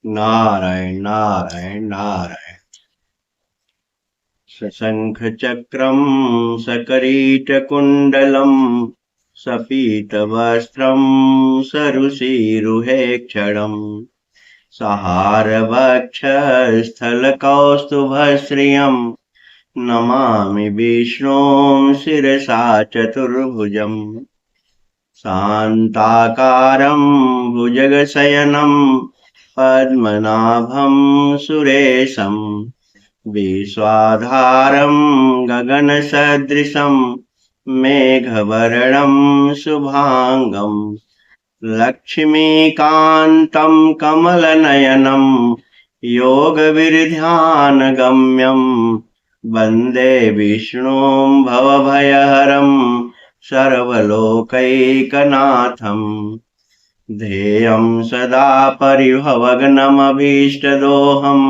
नारायण नारायण नारायण। सशङ्खचक्रं सकरीटकुण्डलं सपीतवस्त्रं सरुचिरुहेक्षणं सहारवक्षस्थलकौस्तुभश्रियं नमामि विष्णुं शिरसा चतुर्भुजम् शान्ताकारं भुजगशयनं पद्मनाभं सुरेशं विश्वाधारं गगनसदृशं मेघवर्णं शुभांगं लक्ष्मीकान्तं कमलनयनं योगविर्ध्यानगम्यं वन्दे विष्णुं भवभयहरं सर्वलोकैकनाथं ध्येयं सदा परिभवग्नमभीष्टदोहं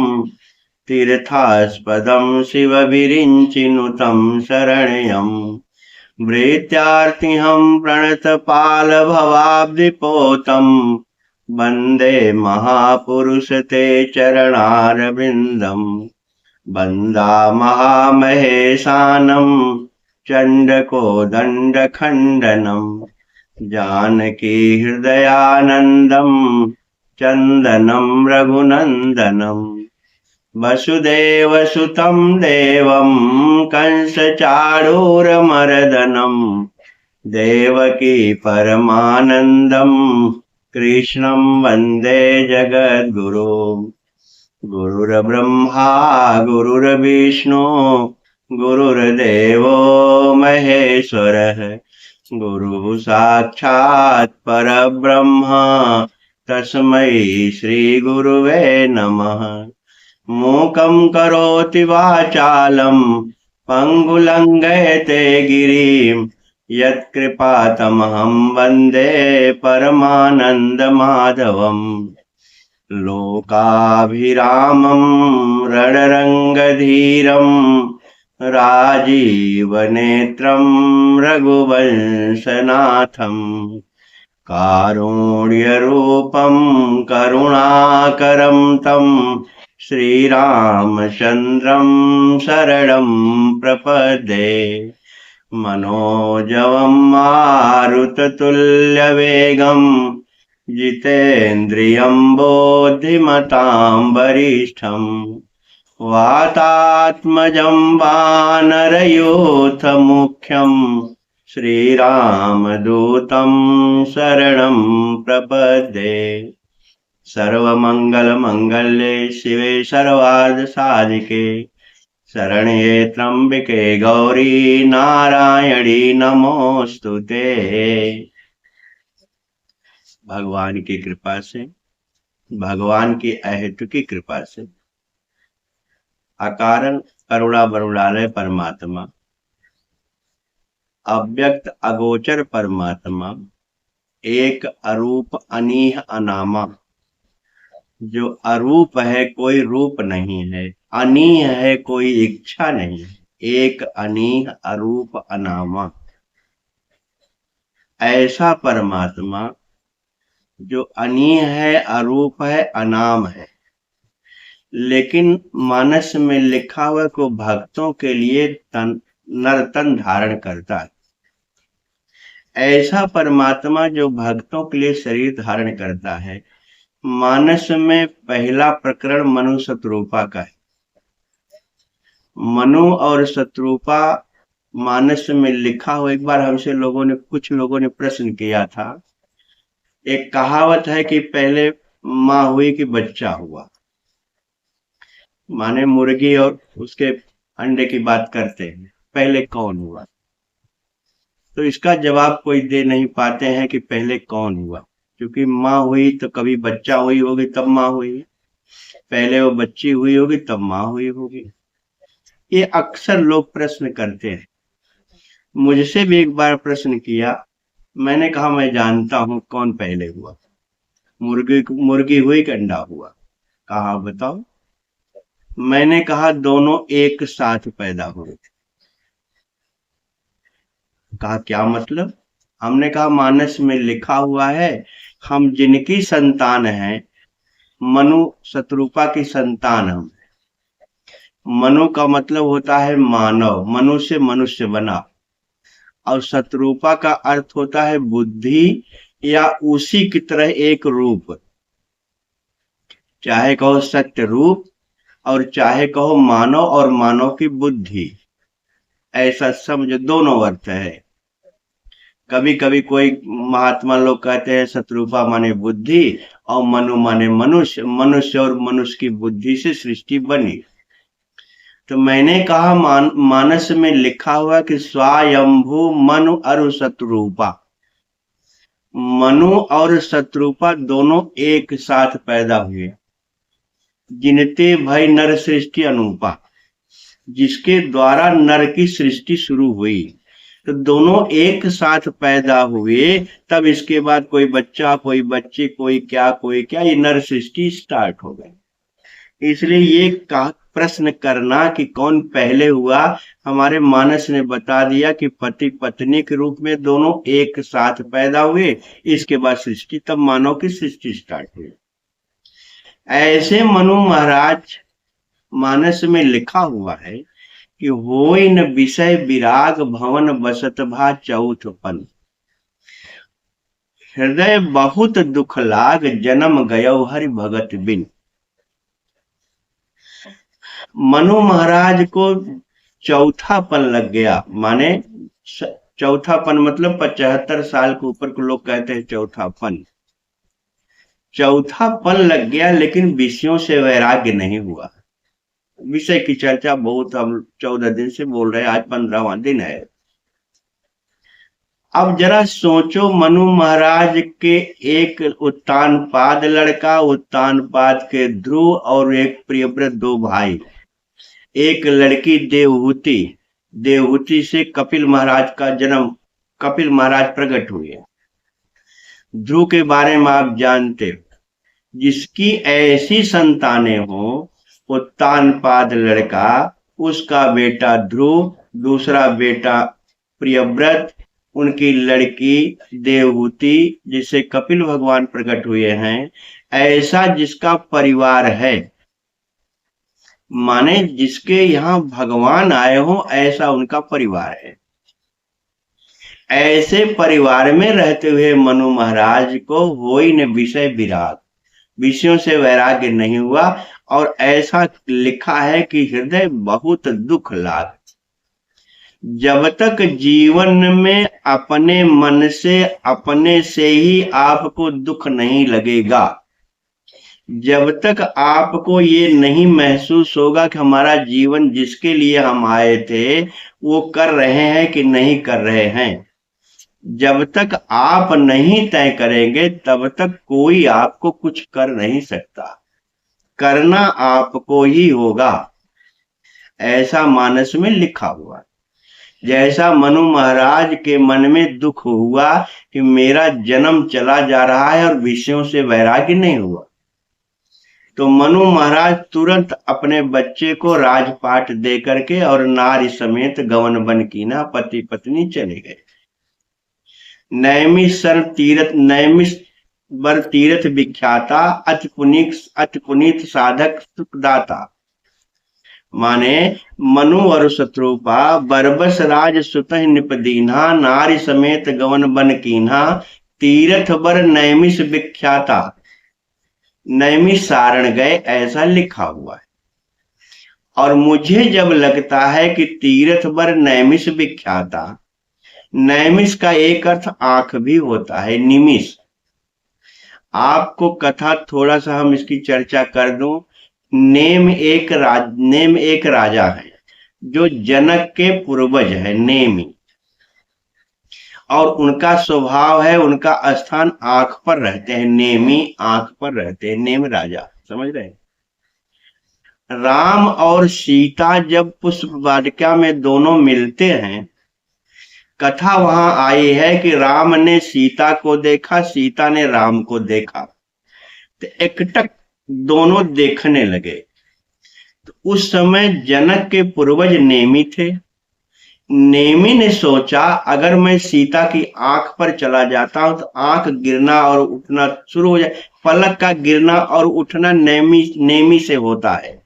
तीर्थास्पदं शिवविरिञ्चिनुतं शरण्यं भृत्यार्तिहं प्रणतपालभवाब्धिपोतं वन्दे महापुरुष ते चरणारविन्दं वन्दामहामहेशानं चण्डकोदण्डखण्डनं जानकी हृदयानन्दं चन्दनं रघुनन्दनं वसुदेवसुतं देवं कंसचाणूरमर्दनं देवकी परमानन्दं कृष्णं वन्दे जगद्गुरुं गुरुर्ब्रह्मा गुरुर्विष्णु गुरुर्देवो महेश्वरः गुरुः साक्षात् परब्रह्म तस्मै श्रीगुरुवे नमः। मूकं करोति वाचालं पङ्गुलङ्घयते गिरिं यत्कृपातमहं वन्दे परमानन्दमाधवम् लोकाभिरामं रणरङ्गधीरं राजीवनेत्रं रघुवंशनाथं कारुण्यरूपं करुणाकरं तं श्रीरामचन्द्रं शरणं प्रपद्ये मनोजवं मारुततुल्यवेगं जितेन्द्रियं बुद्धिमतां वरिष्ठं वातात्मजं वानरयूथमुख्यं श्रीरामदूतं शरणं प्रपद्ये सर्वमङ्गलमङ्गल्ये शिवे सर्वार्थसाधिके शरण्ये त्र्यम्बके गौरी नारायणी नमोस्तुते। भगवान की कृपा से, भगवान की अहेतुकी कृपा से अकारण करुणा वरुणालय परमात्मा, अव्यक्त अगोचर परमात्मा, एक अरूप अनीह अनामा, जो अरूप है कोई रूप नहीं है, अनीह है कोई इच्छा नहीं है, एक अनीह अरूप अनामा, ऐसा परमात्मा जो अनीह है, अरूप है, अनाम है, लेकिन मानस में लिखा हुआ को भक्तों के लिए नर्तन धारण करता है। ऐसा परमात्मा जो भक्तों के लिए शरीर धारण करता है। मानस में पहला प्रकरण मनु शत्रुपा का है। मनु और शत्रुपा मानस में लिखा हुआ। एक बार हमसे कुछ लोगों ने प्रश्न किया था। एक कहावत है कि पहले माँ हुई कि बच्चा हुआ, माने मुर्गी और उसके अंडे की बात करते हैं, पहले कौन हुआ? तो इसका जवाब कोई दे नहीं पाते हैं कि पहले कौन हुआ, क्योंकि माँ हुई तो कभी बच्चा हुई होगी तब माँ हुई, पहले वो बच्ची हुई होगी तब माँ हुई होगी। ये अक्सर लोग प्रश्न करते हैं। मुझसे भी एक बार प्रश्न किया, मैंने कहा मैं जानता हूं कौन पहले हुआ, मुर्गी हुई कि अंडा हुआ? कहा बताओ? मैंने कहा दोनों एक साथ पैदा हुए। कहा क्या मतलब? हमने कहा मानस में लिखा हुआ है हम जिनकी संतान हैं, मनु शत्रुपा की संतान हम। मनु का मतलब होता है मानव, मनु से मनुष्य बना, और शत्रुपा का अर्थ होता है बुद्धि या उसी की तरह एक रूप, चाहे कहो सत्य रूप और चाहे कहो मानव और मानव की बुद्धि, ऐसा समझो दोनों अर्थ है। कभी कभी कोई महात्मा लोग कहते हैं शत्रुपा माने बुद्धि और मनु माने मनुष्य, मनुष्य और मनुष्य की बुद्धि से सृष्टि बनी। तो मैंने कहा मानस में लिखा हुआ कि स्वायंभू मनु और शत्रुपा, मनु और शत्रुपा दोनों एक साथ पैदा हुए। जिनते भय नर सृष्टि अनुपा, जिसके द्वारा नर की सृष्टि शुरू हुई। तो दोनों एक साथ पैदा हुए, तब इसके बाद कोई बच्चा, कोई बच्ची, कोई क्या, ये नर सृष्टि स्टार्ट हो गई। इसलिए ये प्रश्न करना कि कौन पहले हुआ, हमारे मानस ने बता दिया कि पति पत्नी के रूप में दोनों एक साथ पैदा हुए, इसके बाद सृष्टि, तब मानव की सृष्टि स्टार्ट हुई। ऐसे मनु महाराज मानस में लिखा हुआ है कि होई न विषय विराग भवन बसत भा चौथपन, हृदय बहुत दुख लाग जन्म गयो हरि भगत बिन। मनु महाराज को चौथापन लग गया, माने चौथापन मतलब 75 साल के ऊपर को लोग कहते हैं चौथापन। चौथापन लग गया, लेकिन विषयों से वैराग्य नहीं हुआ। विषय की चर्चा बहुत हम 14 दिन से बोल रहे हैं, आज 15वां दिन है। अब जरा सोचो, मनु महाराज के एक उत्तानपाद लड़का, उत्तानपाद के ध्रुव और एक प्रियव्रत, दो भाई, एक लड़की देवहूति, देवहूति से कपिल महाराज का जन्म, कपिल महाराज प्रकट हुए। ध्रुव के बारे में आप जानते हो, जिसकी ऐसी संतानें हो, उत्तानपाद लड़का, उसका बेटा ध्रुव, दूसरा बेटा प्रियव्रत, उनकी लड़की देवहूति, जिसे कपिल भगवान प्रकट हुए हैं, ऐसा जिसका परिवार है, माने जिसके यहाँ भगवान आए हो, ऐसा उनका परिवार है। ऐसे परिवार में रहते हुए मनु महाराज को होई न विषय विराग, विषयों से वैराग्य नहीं हुआ, और ऐसा लिखा है कि हृदय बहुत दुख लाग। जब तक जीवन में अपने मन से, अपने से ही आपको दुख नहीं लगेगा, जब तक आपको ये नहीं महसूस होगा कि हमारा जीवन जिसके लिए हम आए थे वो कर रहे हैं कि नहीं कर रहे हैं, जब तक आप नहीं तय करेंगे तब तक कोई आपको कुछ कर नहीं सकता, करना आपको ही होगा। ऐसा मानस में लिखा हुआ। जैसा मनु महाराज के मन में दुख हुआ कि मेरा जन्म चला जा रहा है और विषयों से वैराग्य नहीं हुआ, तो मनु महाराज तुरंत अपने बच्चे को राजपाट दे करके और नारी समेत गवन बन कीना पति पत्नी चले गए। नैमिषर तीर्थ, नैमिष बर तीर्थ विख्याता, अति पुनीत साधक सुखदाता, माने मनु और शत्रुपा बरबस राज सुत निपदीन्हा, नारी समेत गवन बन कीन्हा, तीर्थ बर नैमिष विख्याता, नैमिष सारण गए, ऐसा लिखा हुआ है। और मुझे जब लगता है कि तीर्थ बर नैमिष विख्याता, नैमिष का एक अर्थ आंख भी होता है, निमिष। आपको कथा थोड़ा सा हम इसकी चर्चा कर दूं। नेम एक राजा है जो जनक के पूर्वज है, नेमी, और उनका स्वभाव है, उनका स्थान आंख पर रहते हैं, नेमी आंख पर रहते हैं, नेम राजा, समझ रहे हैं। राम और सीता जब पुष्प वाटिका में दोनों मिलते हैं, कथा वहां आई है कि राम ने सीता को देखा, सीता ने राम को देखा, तो एकटक दोनों देखने लगे। तो उस समय जनक के पूर्वज नेमी थे, नेमी ने सोचा अगर मैं सीता की आंख पर चला जाता हूं तो आंख गिरना और उठना शुरू हो जाए। पलक का गिरना और उठना नेमी नेमी से होता है।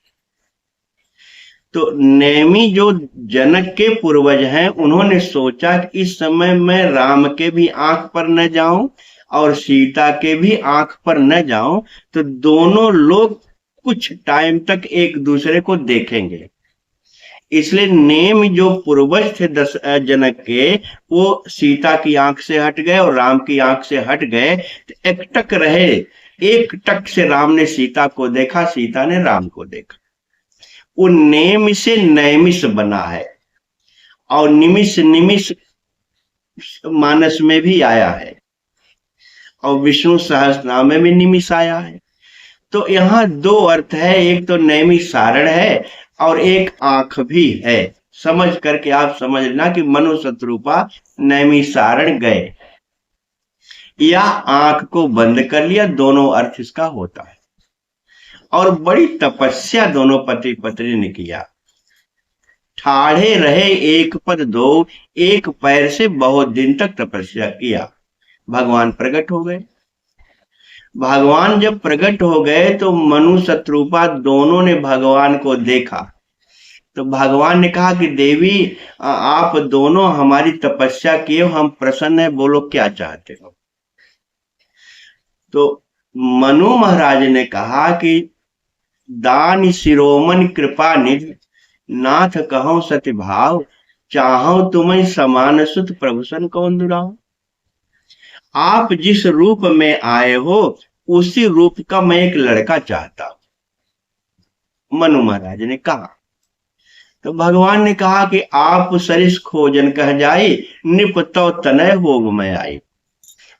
तो नेमी जो जनक के पूर्वज हैं, उन्होंने सोचा कि इस समय मैं राम के भी आंख पर न जाऊं और सीता के भी आंख पर न जाऊं, तो दोनों लोग कुछ टाइम तक एक दूसरे को देखेंगे। इसलिए नेम जो पूर्वज थे जनक के, वो सीता की आंख से हट गए और राम की आंख से हट गए। तो एक टक रहे, एक टक से राम ने सीता को देखा, सीता ने राम को देखा। वो नेम से नैमिष बना है और निमिष निमिष मानस में भी आया है और विष्णु सहस्त्रनाम में भी निमिष आया है। तो यहाँ दो अर्थ है, एक तो नैमिषारण है और एक आंख भी है। समझ करके आप समझ लेना कि मनु शत्रुपा नैमिषारण गए या आंख को बंद कर लिया, दोनों अर्थ इसका होता है। और बड़ी तपस्या दोनों पति पत्नी ने किया। ठाढ़े रहे एक पद दो, एक पैर से बहुत दिन तक तपस्या किया। भगवान प्रकट हो गए। भगवान जब प्रकट हो गए तो मनु शत्रुपा दोनों ने भगवान को देखा। तो भगवान ने कहा कि देवी, आप दोनों हमारी तपस्या किए, हम प्रसन्न है, बोलो क्या चाहते हो। तो मनु महाराज ने कहा कि दान शिरोमणि कृपा निधि, नाथ कहो सत्य भाव, चाहो तुम्हें समान सुत प्रभु सन कौन दुराओ। आप जिस रूप में आए हो उसी रूप का मैं एक लड़का चाहता हूं, मनु महाराज ने कहा। तो भगवान ने कहा कि आप सरिस खोजन कह जाई, निपतो तनय होग मैं आई।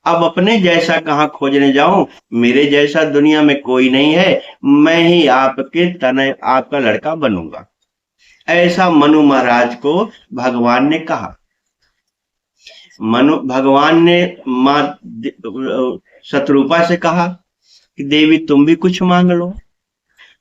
अब अपने जैसा कहां खोजने जाऊं, मेरे जैसा दुनिया में कोई नहीं है, मैं ही आपके तनय आपका लड़का बनूंगा। ऐसा मनु महाराज को भगवान ने कहा। भगवान ने मां शत्रुपा से कहा कि देवी तुम भी कुछ मांग लो।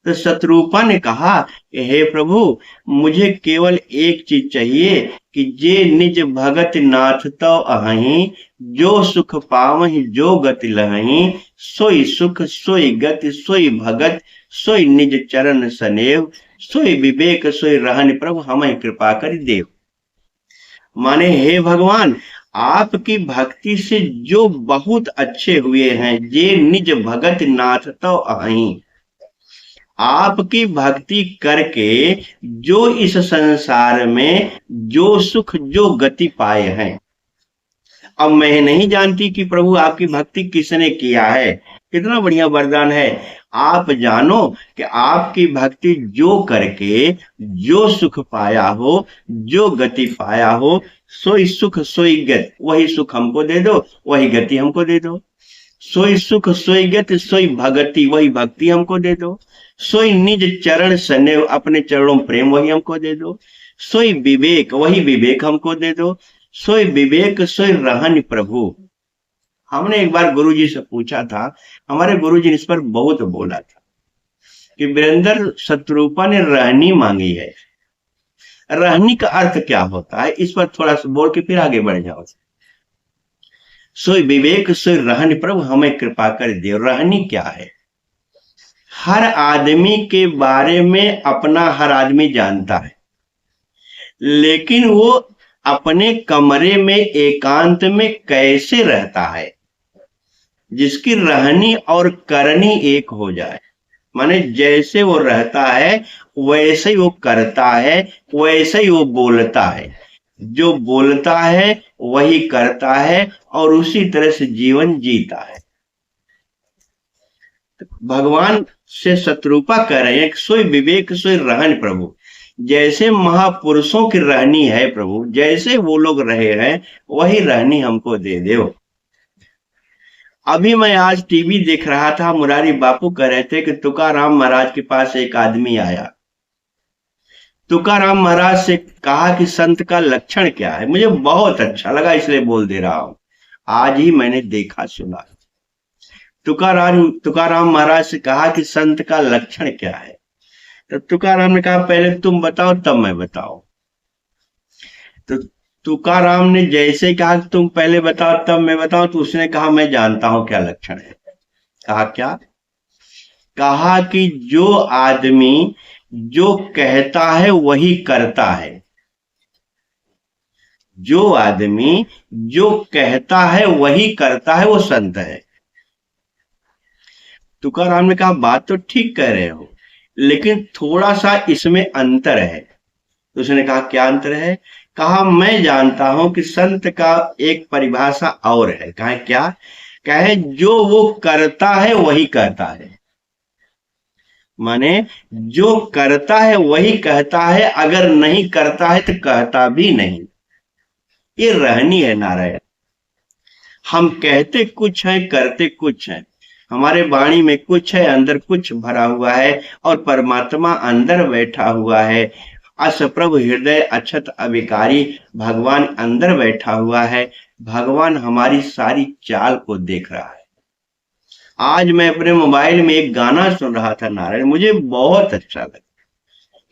तो शत्रुपा ने कहा, हे प्रभु, मुझे केवल एक चीज चाहिए कि जे निज भगत नाथ तो अहि, जो सुख पावहि जो गति लहहि, सोई सुख सोई गति सोई भगत, सोई निज चरण सनेव, सोई विवेक सोई रहन प्रभु हमें कृपा कर देव। माने हे भगवान, आपकी भक्ति से जो बहुत अच्छे हुए हैं, जे निज भगत नाथ तो अहि, आपकी भक्ति करके जो इस संसार में जो सुख जो गति पाए हैं। अब मैं नहीं जानती कि प्रभु आपकी भक्ति किसने किया है, कितना बढ़िया वरदान है। आप जानो कि आपकी भक्ति जो करके जो सुख पाया हो, जो गति पाया हो, सोई सुख सोई गति, वही सुख हमको दे दो, वही गति हमको दे दो। सोई सुख सोई गति सोई भगति, वही भक्ति हमको दे दो। सोई निज चरण सनेव, अपने चरणों प्रेम वही हमको दे दो। सोई विवेक, वही विवेक हमको दे दो। सोई विवेक सोई रहन प्रभु। हमने एक बार गुरुजी से पूछा था, हमारे गुरुजी ने इस पर बहुत बोला था कि वीरेंद्र, शत्रुपा ने रहनी मांगी है, रहनी का अर्थ क्या होता है, इस पर थोड़ा सा बोल के फिर आगे बढ़ जाओ। सोई विवेक सोई रहन प्रभु हमें कृपा कर दे। रहनी क्या है? हर आदमी के बारे में अपना हर आदमी जानता है, लेकिन वो अपने कमरे में एकांत में कैसे रहता है, जिसकी रहनी और करनी एक हो जाए। माने जैसे वो रहता है वैसे ही वो करता है, वैसे ही वो बोलता है। जो बोलता है वही करता है और उसी तरह से जीवन जीता है। भगवान से शत्रुपा कह रहे हैं, सोई विवेक सोई रहन प्रभु। जैसे महापुरुषों की रहनी है प्रभु, जैसे वो लोग रहे हैं वही रहनी हमको दे दो। अभी मैं आज टीवी देख रहा था, मुरारी बापू कह रहे थे कि तुकाराम महाराज के पास एक आदमी आया। तुकाराम महाराज से कहा कि संत का लक्षण क्या है। मुझे बहुत अच्छा लगा इसलिए बोल दे रहा हूं, आज ही मैंने देखा सुना। तुकाराम महाराज से कहा कि संत का लक्षण क्या है। तो तुकाराम ने कहा, पहले तुम बताओ तब मैं बताऊं। तो तुकाराम ने जैसे कहा तुम पहले बताओ तब मैं बताऊं, तो उसने कहा मैं जानता हूं क्या लक्षण है। कहा क्या? कहा कि जो आदमी जो कहता है वही करता है, जो आदमी जो कहता है वही करता है, वो संत है। तुकाराम ने कहा बात तो ठीक कह रहे हो, लेकिन थोड़ा सा इसमें अंतर है। तो उसने कहा क्या अंतर है? कहा मैं जानता हूं कि संत का एक परिभाषा और है। कहा क्या? कहे जो वो करता है वही कहता है, माने जो करता है वही कहता है, अगर नहीं करता है तो कहता भी नहीं। ये रहनी है नारायण। हम कहते कुछ है, करते कुछ है। हमारे वाणी में कुछ है, अंदर कुछ भरा हुआ है, और परमात्मा अंदर बैठा हुआ है। असप्रभु हृदय अक्षत अविकारी, भगवान अंदर बैठा हुआ है। भगवान हमारी सारी चाल को देख रहा है। आज मैं अपने मोबाइल में एक गाना सुन रहा था नारायण, मुझे बहुत अच्छा लगा।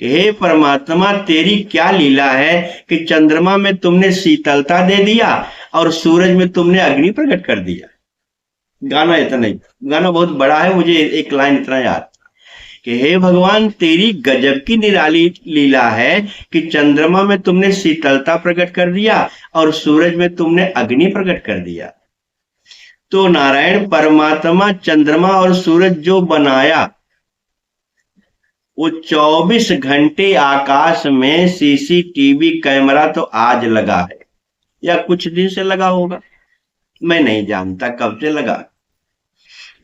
हे परमात्मा तेरी क्या लीला है कि चंद्रमा में तुमने शीतलता दे दिया और सूरज में तुमने अग्नि प्रकट कर दिया। गाना इतना ही, गाना बहुत बड़ा है, मुझे एक लाइन इतना याद कि हे भगवान तेरी गजब की निराली लीला है कि चंद्रमा में तुमने शीतलता प्रकट कर दिया और सूरज में तुमने अग्नि प्रकट कर दिया। तो नारायण परमात्मा चंद्रमा और सूरज जो बनाया, वो 24 घंटे आकाश में सीसीटीवी कैमरा तो आज लगा है, या कुछ दिन से लगा होगा, मैं नहीं जानता कब से लगा।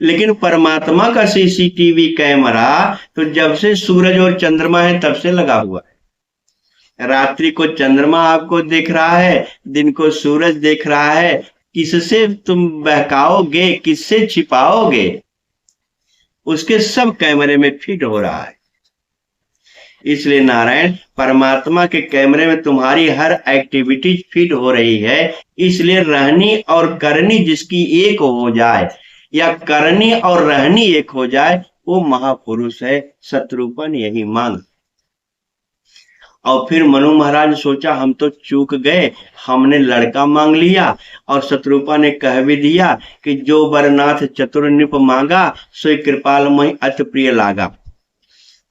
लेकिन परमात्मा का सीसीटीवी कैमरा तो जब से सूरज और चंद्रमा है तब से लगा हुआ है। रात्रि को चंद्रमा आपको देख रहा है, दिन को सूरज देख रहा है। किससे तुम बहकाओगे, किससे छिपाओगे? उसके सब कैमरे में फिट हो रहा है। इसलिए नारायण परमात्मा के कैमरे में तुम्हारी हर एक्टिविटी फिट हो रही है। इसलिए रहनी और करनी जिसकी एक हो जाए, या करनी और रहनी एक हो जाए, वो महापुरुष है। शत्रुपन यही मांग। और फिर मनु महाराज सोचा हम तो चूक गए, हमने लड़का मांग लिया। और शत्रुपा ने कह भी दिया कि जो बरनाथ चतुर नृप मांगा, सोई कृपाल मई अति प्रिय लागा।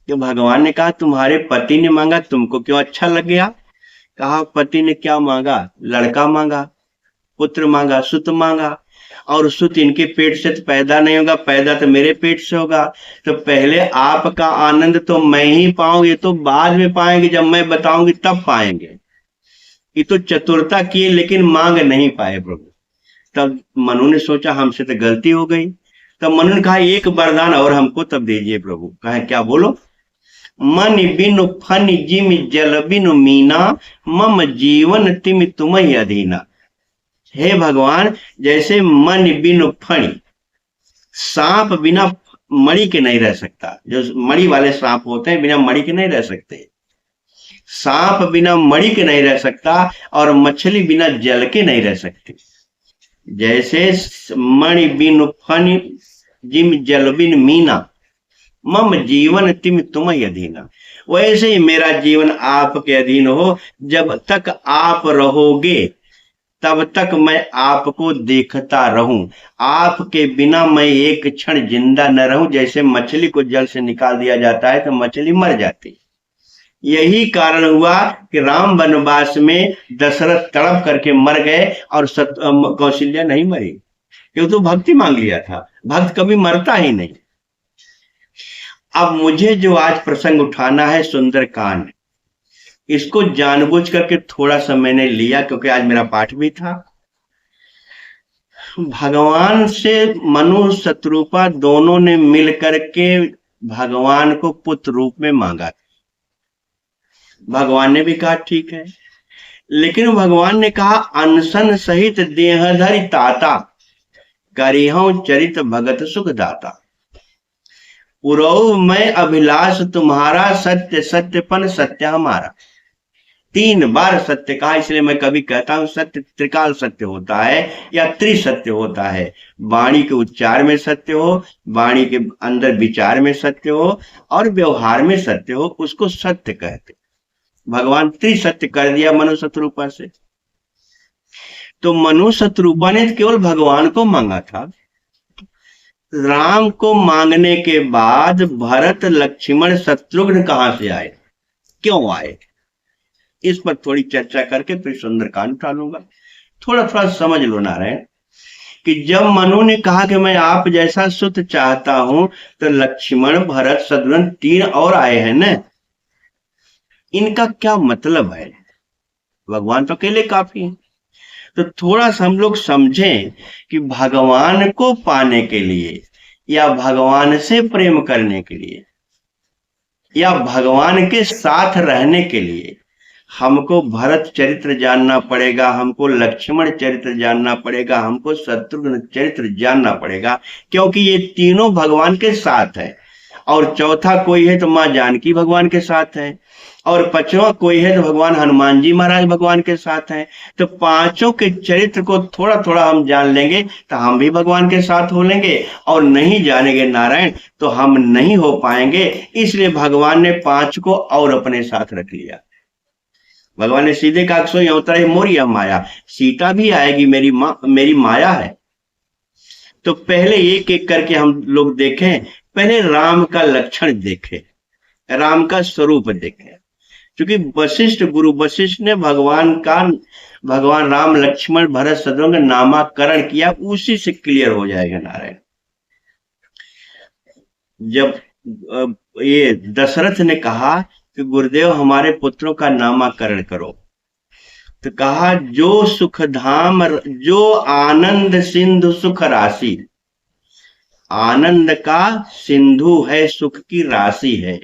तो भगवान ने कहा तुम्हारे पति ने मांगा, तुमको क्यों अच्छा लग गया? कहा पति ने क्या मांगा? लड़का मांगा, पुत्र मांगा, सुत मांगा। और सुत इनके पेट से तो पैदा नहीं होगा, पैदा तो मेरे पेट से होगा। तो पहले आपका आनंद तो मैं ही पाऊंगी, तो बाद में पाएंगे, जब मैं बताऊंगी तब पाएंगे। ये तो चतुरता किए लेकिन मांग नहीं पाए प्रभु। तब मनु ने सोचा हमसे तो गलती हो गई। तब मनु ने कहा एक वरदान और हमको तब दीजिए प्रभु। कहा क्या? बोलो। मन बिनु फन जिम जल बिनु मीना, मम जीवन तिम तुम ही अधीना। हे भगवान जैसे मन बिनु फणी, सांप बिना मणि के नहीं रह सकता। जो मणि वाले सांप होते हैं बिना मणि के नहीं रह सकते। सांप बिना मणि के नहीं रह सकता, और मछली बिना जल के नहीं रह सकती। जैसे मणि बिनु फनी जिम जल बिन मीना, मम जीवन तिम तुम ही अधीना। वैसे ही मेरा जीवन आपके अधीन हो। जब तक आप रहोगे तब तक मैं आपको देखता रहूं। आपके बिना मैं एक क्षण जिंदा न रहूं। जैसे मछली को जल से निकाल दिया जाता है तो मछली मर जाती। यही कारण हुआ कि राम वनवास में दशरथ तड़प करके मर गए और कौशल्या नहीं मरी, क्योंकि तो भक्ति मांग लिया था। भक्त कभी मरता ही नहीं। अब मुझे जो आज प्रसंग उठाना है सुंदरकांड, इसको जानबूझ करके थोड़ा सा मैंने लिया क्योंकि आज मेरा पाठ भी था। भगवान से मनु शत्रुपा दोनों ने मिलकर के भगवान को पुत्र रूप में मांगा। भगवान ने भी कहा ठीक है, लेकिन भगवान ने कहा अनशन सहित देहधरि ताता, करिहूं चरित भगत सुख दाता। पुरौ मैं अभिलाष तुम्हारा, सत्य सत्यपन सत्य हमारा। 3 बार सत्य कहा, इसलिए मैं कभी कहता हूं सत्य त्रिकाल सत्य होता है या त्रिसत्य होता है। वाणी के उच्चार में सत्य हो, वाणी के अंदर विचार में सत्य हो, और व्यवहार में सत्य हो, उसको सत्य कहते। भगवान त्रिसत्य कर दिया मनु शत्रुपा से। तो मनु शत्रुपा ने केवल भगवान को मांगा था। राम को मांगने के बाद भरत लक्ष्मण शत्रुघ्न कहां से आए, क्यों आए, इस पर थोड़ी चर्चा करके फिर सुंदरकांड उठा लूंगा। थोड़ा थोड़ा समझ लो नारायण कि जब मनु ने कहा कि मैं आप जैसा सुत चाहता हूं, तो लक्ष्मण भरत शत्रुघ्न 3 और आए हैं ना, इनका क्या मतलब है? भगवान तो अकेले काफी है। तो थोड़ा सा हम लोग समझें कि भगवान को पाने के लिए या भगवान से प्रेम करने के लिए या भगवान के साथ रहने के लिए हमको भरत चरित्र जानना पड़ेगा, हमको लक्ष्मण चरित्र जानना पड़ेगा, हमको शत्रुघ्न चरित्र जानना पड़ेगा, क्योंकि ये तीनों भगवान के साथ है। और चौथा कोई है तो माँ जानकी भगवान के साथ है, और 5वां कोई है तो भगवान हनुमान जी महाराज भगवान के साथ हैं। तो पांचों के चरित्र को थोड़ा थोड़ा हम जान लेंगे तो हम भी भगवान के साथ हो लेंगे, और नहीं जानेंगे नारायण तो हम नहीं हो पाएंगे। इसलिए भगवान ने 5 को और अपने साथ रख लिया। भगवान ने सीधे कहा सो अवतरे मोरिया माया, सीता भी आएगी, मेरी माया है। तो पहले एक एक करके हम लोग देखें। पहले राम का लक्षण देखें, राम का स्वरूप देखें। क्योंकि वशिष्ठ गुरु वशिष्ठ ने भगवान राम लक्ष्मण भरत शत्रुघ्न नामकरण किया, उसी से क्लियर हो जाएगा नारायण। जब ये दशरथ ने कहा कि गुरुदेव हमारे पुत्रों का नामकरण करो, तो कहा जो सुख धाम, जो आनंद सिंधु सुख राशि, आनंद का सिंधु है, सुख की राशि है।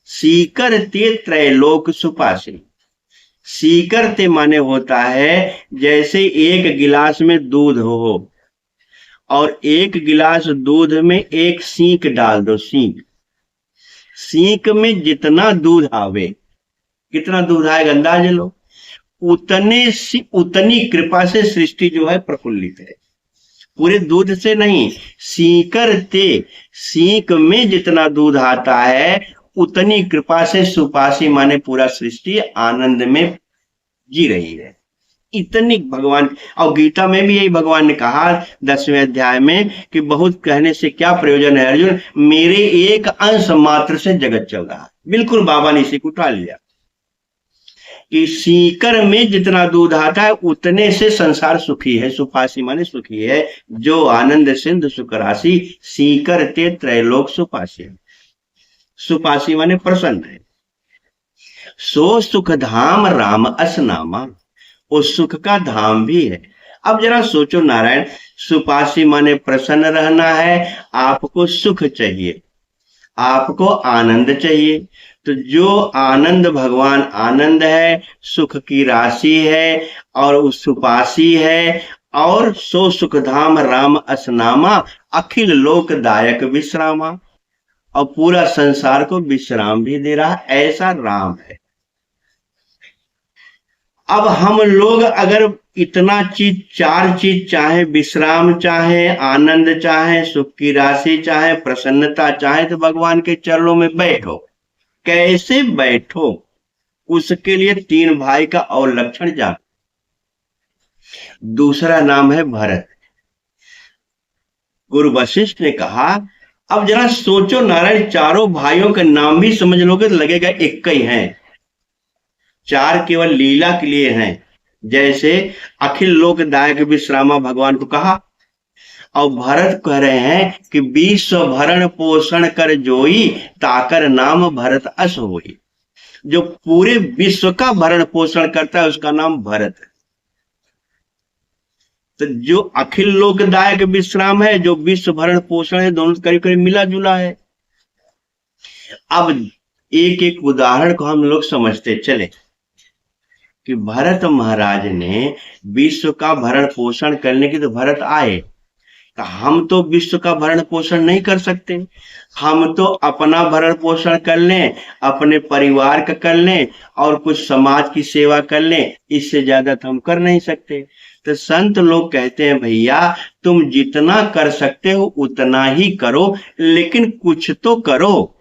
सीकर ते त्रैलोक सुपासी, सीकर ते माने होता है जैसे एक गिलास में दूध हो और एक गिलास दूध में एक सींक डाल दो, सींक में जितना दूध आवे, कितना दूध आएगा अंदाज लो, उतनी कृपा से सृष्टि जो है प्रफुल्लित है। पूरे दूध से नहीं, सीकर ते, सींक में जितना दूध आता है उतनी कृपा से सुपासी माने पूरा सृष्टि आनंद में जी रही है। इतनी भगवान, और गीता में भी यही भगवान ने कहा 10वें अध्याय में कि बहुत कहने से क्या प्रयोजन है अर्जुन, मेरे एक अंश मात्र से जगत चल रहा है। बिल्कुल बाबा ने इसी को उठा लिया कि सीकर में जितना दूध आता है उतने से संसार सुखी है। सुपासी माने सुखी है, जो आनंद सिंधु सुख राशि, सीकर ते त्रैलोक सुपासी। सुपासी माने प्रसन्न है। सो सुख धाम राम असनामा, उस सुख का धाम भी है। अब जरा सोचो नारायण, सुपासी माने प्रसन्न रहना है, आपको सुख चाहिए, आपको आनंद चाहिए। तो जो आनंद, भगवान आनंद है, सुख की राशि है और उस सुपासी है। और सो सुख धाम राम असनामा, अखिल लोकदायक विश्रामा, और पूरा संसार को विश्राम भी दे रहा, ऐसा राम है। अब हम लोग अगर इतना चीज, 4 चीज चाहे, विश्राम चाहे, आनंद चाहे, सुख की राशि चाहे, प्रसन्नता चाहे, तो भगवान के चरणों में बैठो। कैसे बैठो, उसके लिए 3 भाई का और लक्षण जान। दूसरा नाम है भरत। गुरु वशिष्ठ ने कहा, अब जरा सोचो नारायण, चारों भाइयों के नाम भी समझ लोगे तो लगेगा एक ही हैं, 4 केवल लीला के लिए हैं। जैसे अखिल लोकदायक विश्रामा भगवान को कहा, और भरत कह रहे हैं कि विश्व भरण पोषण कर जोई, ताकर नाम भरत अस होई। जो पूरे विश्व का भरण पोषण करता है उसका नाम भरत है। तो जो अखिल लोकदायक विश्राम है, जो विश्व भरण पोषण है, दोनों करीब करीब मिला जुला है। अब एक एक उदाहरण को हम लोग समझते चले कि भरत महाराज ने विश्व का भरण पोषण करने की, तो भरत आए, हम तो विश्व का भरण पोषण नहीं कर सकते, हम तो अपना भरण पोषण कर लें, अपने परिवार का कर लें और कुछ समाज की सेवा कर लें, इससे ज्यादा तो हम कर नहीं सकते। तो संत लोग कहते हैं भैया तुम जितना कर सकते हो उतना ही करो, लेकिन कुछ तो करो।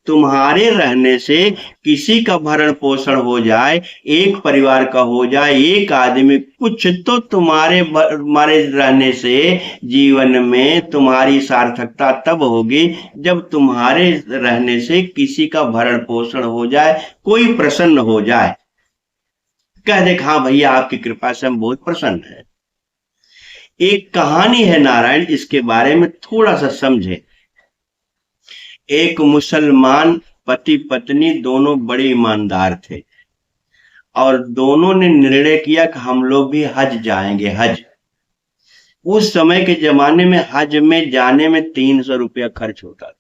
तुम्हारे रहने से किसी का भरण पोषण हो जाए, एक परिवार का हो जाए, एक आदमी, कुछ तो तुम्हारे रहने से जीवन में तुम्हारी सार्थकता तब होगी जब तुम्हारे रहने से किसी का भरण पोषण हो जाए, कोई प्रसन्न हो जाए, कह दे हाँ भैया आपकी कृपा से हम बहुत प्रसन्न हैं। एक कहानी है नारायण, इसके बारे में थोड़ा सा समझे। एक मुसलमान पति पत्नी दोनों बड़े ईमानदार थे और दोनों ने निर्णय किया कि हम लोग भी हज जाएंगे। हज, उस समय के जमाने में हज में जाने में 300 रुपया खर्च होता था।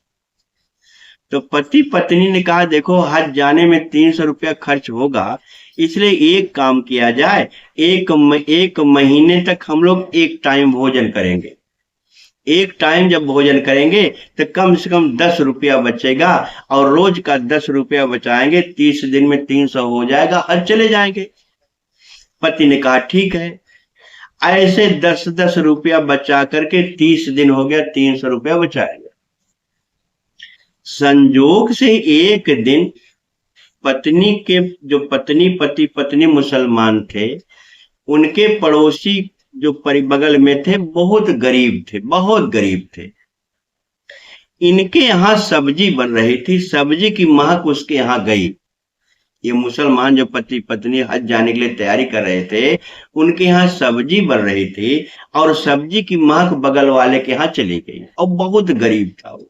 तो पति पत्नी ने कहा देखो हज जाने में 300 रुपया खर्च होगा, इसलिए एक काम किया जाए, एक महीने तक हम लोग एक टाइम भोजन करेंगे। एक टाइम जब भोजन करेंगे तो कम से कम 10 रुपया बचेगा और रोज का 10 रुपया बचाएंगे, 30 दिन में 300 हो जाएगा, हज चले जाएंगे। पति ने कहा ठीक है। ऐसे 10-10 रुपया बचा करके 30 दिन हो गया, 300 रुपया बचाएंगे। संजोग से एक दिन पत्नी के जो पति पत्नी मुसलमान थे, उनके पड़ोसी जो बगल में थे बहुत गरीब थे, बहुत गरीब थे। इनके यहाँ सब्जी बन रही थी, सब्जी की महक उसके यहाँ गई। ये मुसलमान जो पति पत्नी हज जाने के लिए तैयारी कर रहे थे, उनके यहाँ सब्जी बन रही थी और सब्जी की महक बगल वाले के यहाँ चली गई और बहुत गरीब था वो।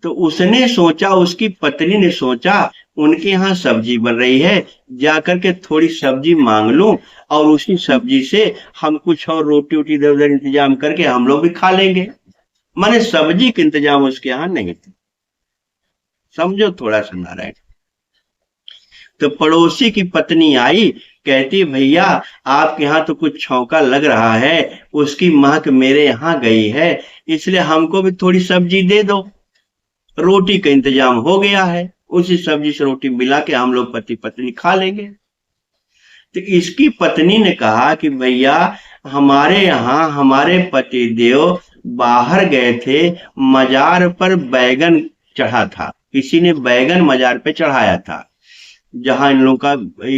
तो उसने सोचा, उसकी पत्नी ने सोचा उनके यहाँ सब्जी बन रही है, जाकर के थोड़ी सब्जी मांग लूं और उसी सब्जी से हम कुछ और रोटी वोटी इधर उधर इंतजाम करके हम लोग भी खा लेंगे। माने सब्जी का इंतजाम उसके यहाँ नहीं था। समझो थोड़ा सा नारायण। तो पड़ोसी की पत्नी आई, कहती भैया आपके यहाँ तो कुछ छौंका लग रहा है, उसकी महक मेरे यहाँ गई है, इसलिए हमको भी थोड़ी सब्जी दे दो। रोटी का इंतजाम हो गया है, उसी सब्जी से रोटी मिला के हम लोग पति पत्नी खा लेंगे। तो इसकी पत्नी ने कहा कि भैया हमारे यहाँ हमारे पति देव बाहर गए थे, मजार पर बैगन चढ़ा था, किसी ने बैगन मजार पे चढ़ाया था, जहां इन लोगों का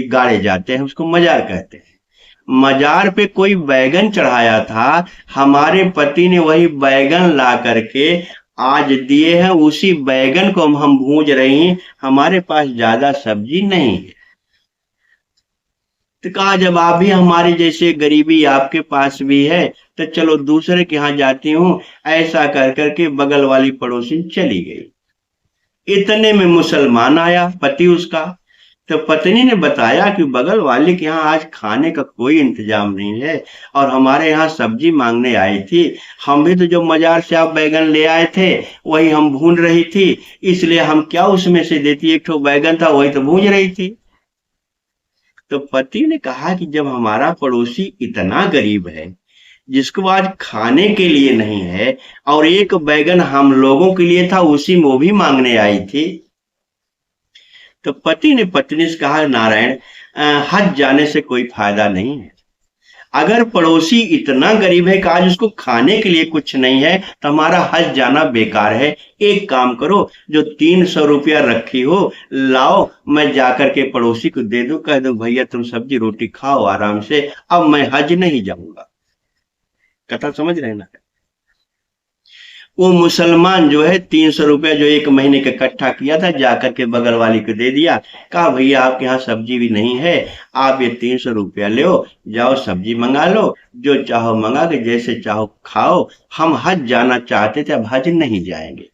गाड़े जाते हैं उसको मजार कहते हैं। मजार पे कोई बैगन चढ़ाया था, हमारे पति ने वही बैगन ला करके आज दिए हैं, उसी बैगन को हम भूंज रहे हैं, हमारे पास ज्यादा सब्जी नहीं है। तो कहा जब आप भी हमारी जैसे गरीबी आपके पास भी है तो चलो दूसरे के यहाँ जाती हूँ। ऐसा कर करके बगल वाली पड़ोसी चली गई। इतने में मुसलमान आया, पति उसका। तो पत्नी ने बताया कि बगल वाले के यहाँ आज खाने का कोई इंतजाम नहीं है और हमारे यहाँ सब्जी मांगने आई थी, हम भी तो जो मजार से आप बैगन ले आए थे वही हम भून रही थी, इसलिए हम क्या उसमें से देती, एक ठो बैगन था वही तो भून रही थी। तो पति ने कहा कि जब हमारा पड़ोसी इतना गरीब है जिसको आज खाने के लिए नहीं है और एक बैगन हम लोगों के लिए था उसी में वो भी मांगने आई थी। तो पति ने पत्नी से कहा नारायण हज जाने से कोई फायदा नहीं है। अगर पड़ोसी इतना गरीब है कि आज उसको खाने के लिए कुछ नहीं है तो हमारा हज जाना बेकार है। एक काम करो, जो 300 रुपया रखी हो लाओ, मैं जाकर के पड़ोसी को दे दूं, कह दूं भैया तुम सब्जी रोटी खाओ आराम से, अब मैं हज नहीं जाऊंगा। कथा समझ रहे ना। वो मुसलमान जो है 300 रुपया जो एक महीने का इकट्ठा किया था जाकर के बगल वाली को दे दिया। कहा भैया आपके यहाँ सब्जी भी नहीं है, आप ये 300 रुपया लो, जाओ सब्जी मंगा लो, जो चाहो मंगा के जैसे चाहो खाओ, हम हज जाना चाहते थे अब हज नहीं जाएंगे।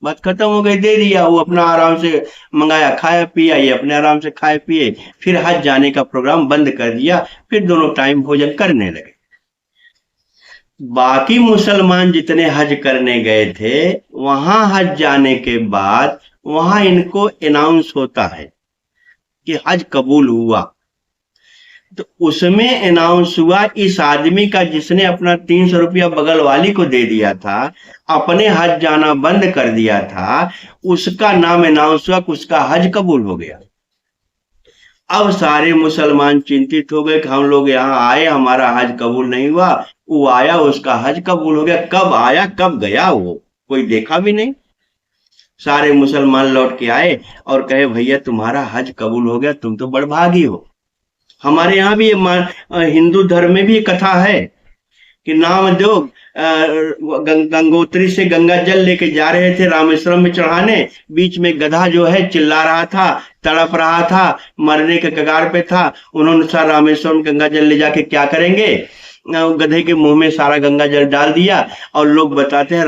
बात खत्म हो गई, दे दिया। वो अपना आराम से मंगाया, खाया पिया, ये अपने आराम से खाए पिए, फिर हज जाने का प्रोग्राम बंद कर दिया, फिर दोनों टाइम भोजन करने लगे। बाकी मुसलमान जितने हज करने गए थे वहां हज जाने के बाद वहां इनको अनाउंस होता है कि हज कबूल हुआ। तो उसमें अनाउंस हुआ इस आदमी का जिसने अपना 300 रुपया बगल वाली को दे दिया था, अपने हज जाना बंद कर दिया था, उसका नाम अनाउंस हुआ कि उसका हज कबूल हो गया। अब सारे मुसलमान चिंतित हो गए कि हम लोग यहाँ आए, हमारा हज कबूल नहीं हुआ, वो आया उसका हज कबूल हो गया। कब आया कब गया वो कोई देखा भी नहीं। सारे मुसलमान लौट के आए और कहे भैया तुम्हारा हज कबूल हो गया, तुम तो बड़भागी हो। हमारे यहाँ भी हिंदू धर्म में भी ये कथा है कि नामदेव गंगोत्री से गंगा जल लेके जा रहे थे रामेश्वरम में चढ़ाने। बीच में गधा जो है चिल्ला रहा था, तड़प रहा था, मरने के कगार पे था। उन्होंने सारा रामेश्वरम गंगा जल ले जाके क्या करेंगे, गधे के मुंह में सारा गंगा जल डाल दिया और लोग बताते हैं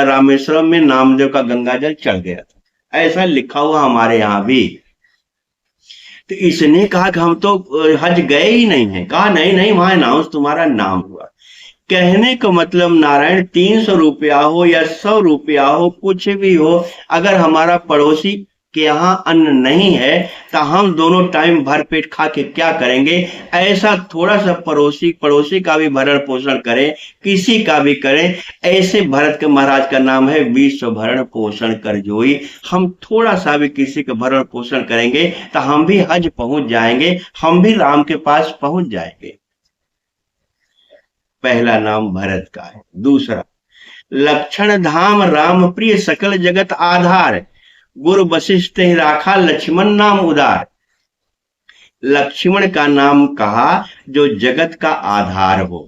रामेश्वरम में नामदेव का गंगा जल चढ़ गया था। ऐसा लिखा हुआ हमारे यहाँ भी। तो इसने कहा कि हम तो हज गए ही नहीं है। कहा नहीं नहीं, वहां अनाउंस तुम्हारा नाम हुआ। कहने का मतलब नारायण, 300 रुपया हो या 100 रुपया हो, कुछ भी हो, अगर हमारा पड़ोसी के यहाँ अन्न नहीं है तो हम दोनों टाइम भर पेट खा के क्या करेंगे। ऐसा थोड़ा सा पड़ोसी का भी भरण पोषण करें, किसी का भी करें। ऐसे भरत के महाराज का नाम है विश्व भरण पोषण कर जोई। हम थोड़ा सा भी किसी का भरण पोषण करेंगे तो हम भी हज पहुंच जाएंगे, हम भी राम के पास पहुंच जाएंगे। पहला नाम भरत का है। दूसरा, लक्षण धाम राम प्रिय सकल जगत आधार, गुरु वशिष्ठ राखा लक्ष्मण नाम उदार। लक्ष्मण का नाम कहा जो जगत का आधार हो।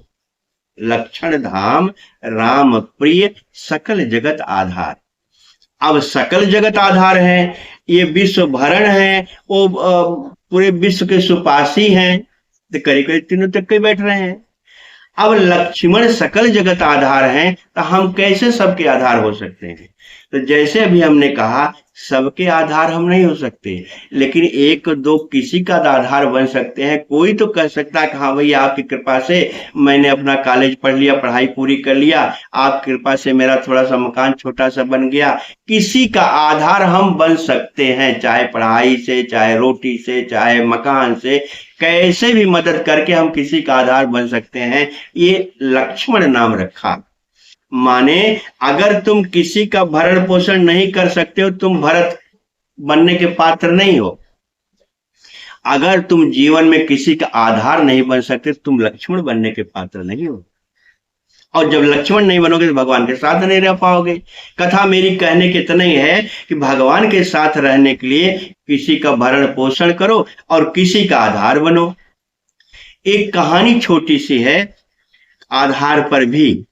लक्षण धाम राम प्रिय सकल जगत आधार। अब सकल जगत आधार है, ये विश्व भरण है, वो पूरे विश्व के सुपासी हैं, तो करीब करीब तीनों तक के बैठ रहे हैं। अब लक्ष्मण सकल जगत आधार हैं तो हम कैसे सबके आधार हो सकते हैं। तो जैसे अभी हमने कहा सबके आधार हम नहीं हो सकते, लेकिन एक दो किसी का आधार बन सकते हैं। कोई तो कह सकता है कि हाँ भैया आपकी कृपा से मैंने अपना कॉलेज पढ़ लिया, पढ़ाई पूरी कर लिया, आपकी कृपा से मेरा थोड़ा सा मकान छोटा सा बन गया। किसी का आधार हम बन सकते हैं, चाहे पढ़ाई से, चाहे रोटी से, चाहे मकान से, कैसे भी मदद करके हम किसी का आधार बन सकते हैं। ये लक्ष्मण नाम रखा। माने अगर तुम किसी का भरण पोषण नहीं कर सकते हो, तुम भरत बनने के पात्र नहीं हो। अगर तुम जीवन में किसी का आधार नहीं बन सकते, तुम लक्ष्मण बनने के पात्र नहीं हो। और जब लक्ष्मण नहीं बनोगे तो भगवान के साथ नहीं रह पाओगे। कथा मेरी कहने के इतना ही है कि भगवान के साथ रहने के लिए किसी का भरण पोषण करो और किसी का आधार बनो। एक कहानी छोटी सी है आधार पर भी।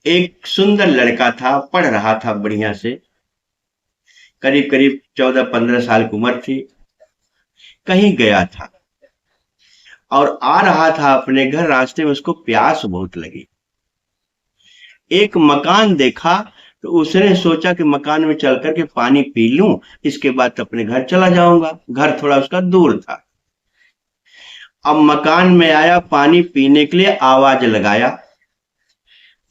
एक सुंदर लड़का था, पढ़ रहा था बढ़िया से, करीब करीब 14-15 साल की उम्र थी। कहीं गया था और आ रहा था अपने घर, रास्ते में उसको प्यास बहुत लगी। एक मकान देखा तो उसने सोचा कि मकान में चल करके पानी पी लूं, इसके बाद अपने घर चला जाऊंगा। घर थोड़ा उसका दूर था। अब मकान में आया, पानी पीने के लिए आवाज लगाया।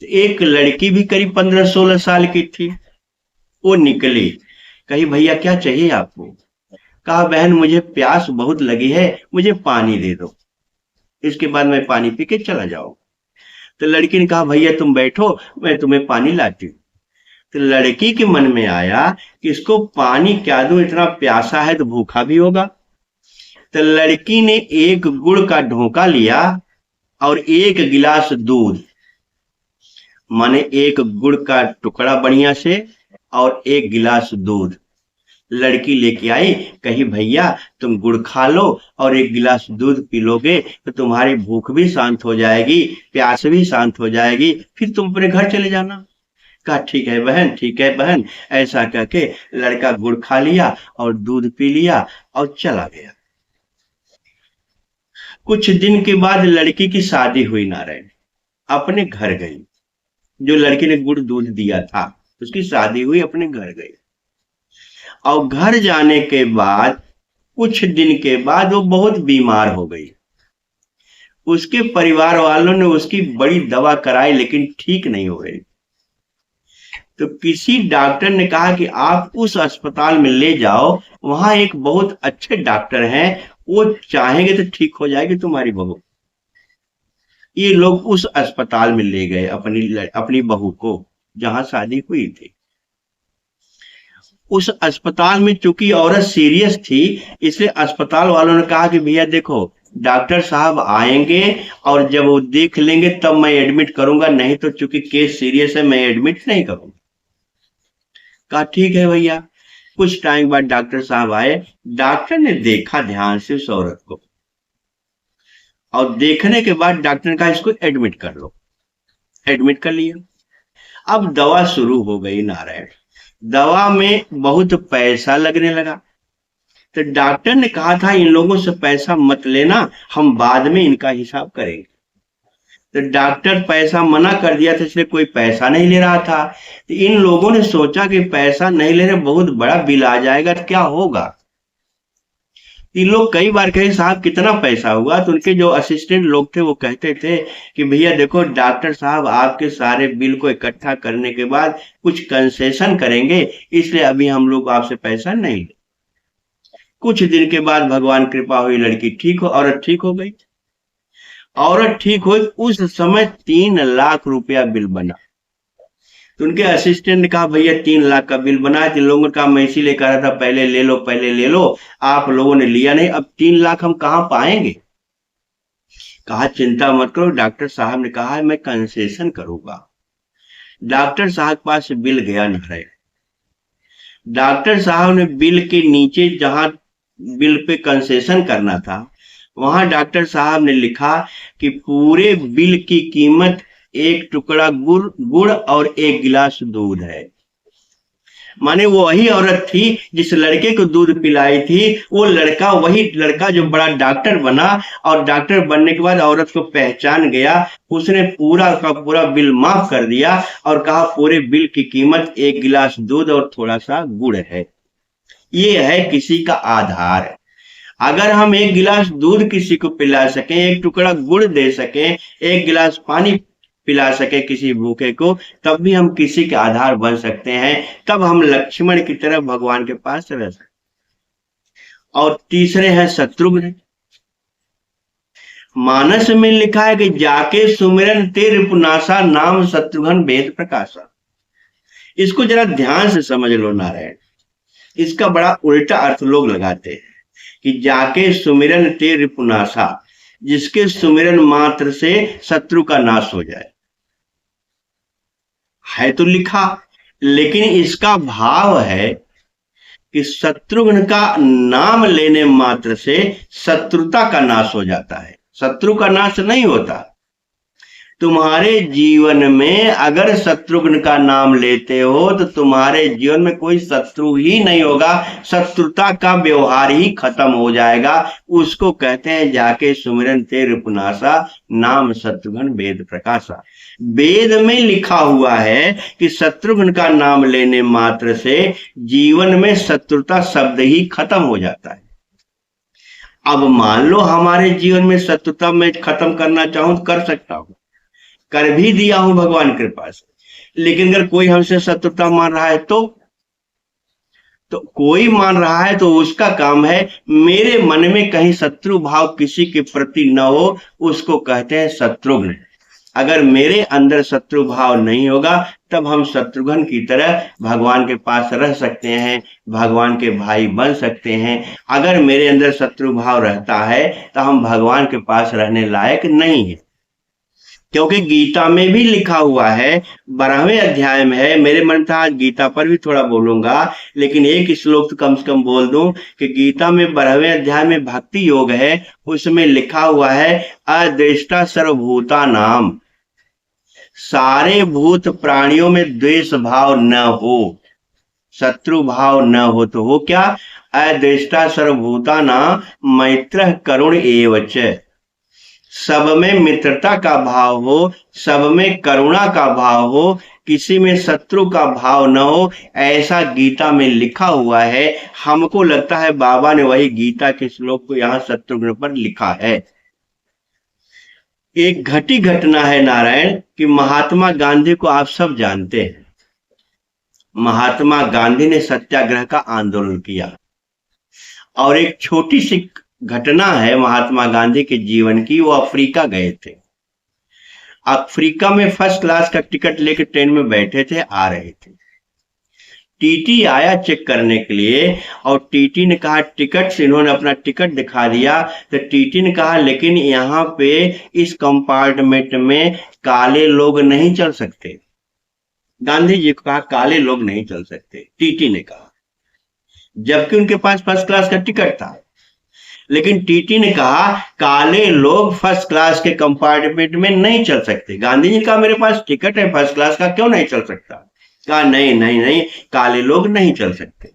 एक लड़की भी करीब 15-16 साल की थी, वो निकली। कही भैया क्या चाहिए आपको। कहा बहन मुझे प्यास बहुत लगी है, मुझे पानी दे दो, इसके बाद मैं पानी पी के चला जाऊं। तो लड़की ने कहा भैया तुम बैठो, मैं तुम्हें पानी लाती हूँ। तो लड़की के मन में आया कि इसको पानी क्या दूं, इतना प्यासा है तो भूखा भी होगा। तो लड़की ने एक गुड़ का ढोका लिया और एक गिलास दूध, माने एक गुड़ का टुकड़ा बढ़िया से और एक गिलास दूध लड़की लेके आई। कही भैया तुम गुड़ खा लो और एक गिलास दूध पी लोगे तो तुम्हारी भूख भी शांत हो जाएगी, प्यास भी शांत हो जाएगी, फिर तुम अपने घर चले जाना। कहा ठीक है बहन, ठीक है बहन। ऐसा कहके लड़का गुड़ खा लिया और दूध पी लिया और चला गया। कुछ दिन के बाद लड़की की शादी हुई नारायण, अपने घर गई। जो लड़की ने गुड़ दूध दिया था उसकी शादी हुई, अपने घर गई। और घर जाने के बाद कुछ दिन के बाद वो बहुत बीमार हो गई। उसके परिवार वालों ने उसकी बड़ी दवा कराई लेकिन ठीक नहीं हो गई। तो किसी डॉक्टर ने कहा कि आप उस अस्पताल में ले जाओ, वहां एक बहुत अच्छे डॉक्टर हैं, वो चाहेंगे तो ठीक हो जाएगी तुम्हारी बहू। ये लोग उस अस्पताल में ले गए अपनी बहू को जहां शादी हुई थी। उस अस्पताल में चूंकि औरत सीरियस थी, इसलिए अस्पताल वालों ने कहा कि भैया देखो डॉक्टर साहब आएंगे और जब वो देख लेंगे तब मैं एडमिट करूंगा, नहीं तो चूंकि केस सीरियस है मैं एडमिट नहीं करूंगा। कहा ठीक है भैया। कुछ टाइम बाद डॉक्टर साहब आए। डॉक्टर ने देखा ध्यान से उस औरत को, और देखने के बाद डॉक्टर ने कहा इसको एडमिट कर लो। एडमिट कर लिया। अब दवा शुरू हो गई नारायण। दवा में बहुत पैसा लगने लगा। तो डॉक्टर ने कहा था इन लोगों से पैसा मत लेना, हम बाद में इनका हिसाब करेंगे। तो डॉक्टर पैसा मना कर दिया था, इसलिए कोई पैसा नहीं ले रहा था। तो इन लोगों ने सोचा कि पैसा नहीं ले रहे, बहुत बड़ा बिल आ जाएगा, तो क्या होगा। इन लोग कई बार कहे साहब कितना पैसा हुआ, तो उनके जो असिस्टेंट लोग थे वो कहते थे कि भैया देखो डॉक्टर साहब आपके सारे बिल को इकट्ठा करने के बाद कुछ कंसेशन करेंगे, इसलिए अभी हम लोग आपसे पैसा नहीं ले। कुछ दिन के बाद भगवान कृपा हुई, लड़की ठीक हो, औरत ठीक हो गई। औरत ठीक हुई, उस समय 3 लाख रुपया बिल बना। तो उनके असिस्टेंट ने कहा भैया 3 लाख का बिल बना है। लोगों ने कहा मैं इसीलिए कह रहा था पहले ले लो पहले ले लो, आप लोगों ने लिया नहीं, अब 3 लाख हम कहां पाएंगे। कहा चिंता मत करो, डॉक्टर साहब ने कहा है मैं कंसेशन करूंगा। डॉक्टर साहब के पास बिल गया नारायण। डॉक्टर साहब ने बिल के नीचे जहां बिल पे कंसेशन करना था, वहां डॉक्टर साहब ने लिखा कि पूरे बिल की कीमत 1 टुकड़ा गुड़ और 1 गिलास दूध है। माने वो वही औरत थी जिस लड़के को दूध पिलाई थी, वो लड़का वही लड़का जो बड़ा डॉक्टर बना, और डॉक्टर बनने के बाद औरत को पहचान गया। उसने पूरा का पूरा बिल माफ कर दिया और कहा पूरे बिल की कीमत 1 गिलास दूध और थोड़ा सा गुड़ है। ये है किसी का आधार। अगर हम 1 गिलास दूध किसी को पिला सकें, 1 टुकड़ा गुड़ दे सकें, 1 गिलास पानी पिला सके किसी भूखे को, तब भी हम किसी के आधार बन सकते हैं। तब हम लक्ष्मण की तरह भगवान के पास रह सकते। और तीसरे हैं शत्रुघ्न। मानस में लिखा है कि जाके सुमिरन ते रिपुनासा, नाम शत्रुघ्न वेद प्रकाशा। इसको जरा ध्यान से समझ लो नारायण। इसका बड़ा उल्टा अर्थ लोग लगाते हैं कि जाके सुमिरन ते रिपुनासा, जिसके सुमिरन मात्र से शत्रु का नाश हो जाए। है तो लिखा, लेकिन इसका भाव है कि शत्रुघ्न का नाम लेने मात्र से शत्रुता का नाश हो जाता है, शत्रु का नाश नहीं होता। तुम्हारे जीवन में अगर शत्रुघ्न का नाम लेते हो तो तुम्हारे जीवन में कोई शत्रु ही नहीं होगा, शत्रुता का व्यवहार ही खत्म हो जाएगा। उसको कहते हैं जाके सुमिरन ते रिपुनासा, नाम शत्रुघ्न वेद प्रकाशा। वेद में लिखा हुआ है कि शत्रुघ्न का नाम लेने मात्र से जीवन में शत्रुता शब्द ही खत्म हो जाता है। अब मान लो हमारे जीवन में शत्रुता मैं खत्म करना चाहूं तो कर सकता हूं, कर भी दिया हूं भगवान कृपा से। लेकिन अगर कोई हमसे शत्रुता मान रहा है तो कोई मान रहा है तो उसका काम है, मेरे मन में कहीं शत्रु भाव किसी के प्रति न हो, उसको कहते हैं शत्रुघ्न। अगर मेरे अंदर शत्रु भाव नहीं होगा तब हम शत्रुघ्न की तरह भगवान के पास रह सकते हैं, भगवान के भाई बन सकते हैं। अगर मेरे अंदर शत्रु भाव रहता है तो हम भगवान के पास रहने लायक नहीं है। क्योंकि गीता में भी लिखा हुआ है, 12वें अध्याय में है। मेरे मन था आज गीता पर भी थोड़ा बोलूंगा, लेकिन एक श्लोक तो कम से कम बोल दूं कि गीता में 12वें अध्याय में भक्ति योग है। उसमें लिखा हुआ है अद्वेष्टा सर्वभूता नाम, सारे भूत प्राणियों में द्वेष भाव न हो, शत्रु भाव न हो। तो हो क्या, अद्वेष्टा सर्वभूता नाम मैत्र करुण एवच, सब में मित्रता का भाव हो, सब में करुणा का भाव हो, किसी में शत्रु का भाव न हो, ऐसा गीता में लिखा हुआ है। हमको लगता है बाबा ने वही गीता के श्लोक को यहाँ शत्रुघ्न पर लिखा है। एक घटी घटना है नारायण कि महात्मा गांधी को आप सब जानते हैं। महात्मा गांधी ने सत्याग्रह का आंदोलन किया, और एक छोटी सी घटना है महात्मा गांधी के जीवन की। वो अफ्रीका गए थे। अफ्रीका में फर्स्ट क्लास का टिकट लेकर ट्रेन में बैठे थे, आ रहे थे। टीटी आया चेक करने के लिए, और टीटी ने कहा टिकट से, इन्होंने अपना टिकट दिखा दिया। तो टीटी ने कहा लेकिन यहाँ पे इस कंपार्टमेंट में काले लोग नहीं चल सकते। गांधी जी को कहा काले लोग नहीं चल सकते, टीटी ने कहा, जबकि उनके पास फर्स्ट क्लास का टिकट था। लेकिन टीटी ने कहा काले लोग फर्स्ट क्लास के कंपार्टमेंट में नहीं चल सकते। गांधी जी ने कहा मेरे पास टिकट है फर्स्ट क्लास का, क्यों नहीं चल सकता? कहा नहीं नहीं नहीं, काले लोग नहीं चल सकते।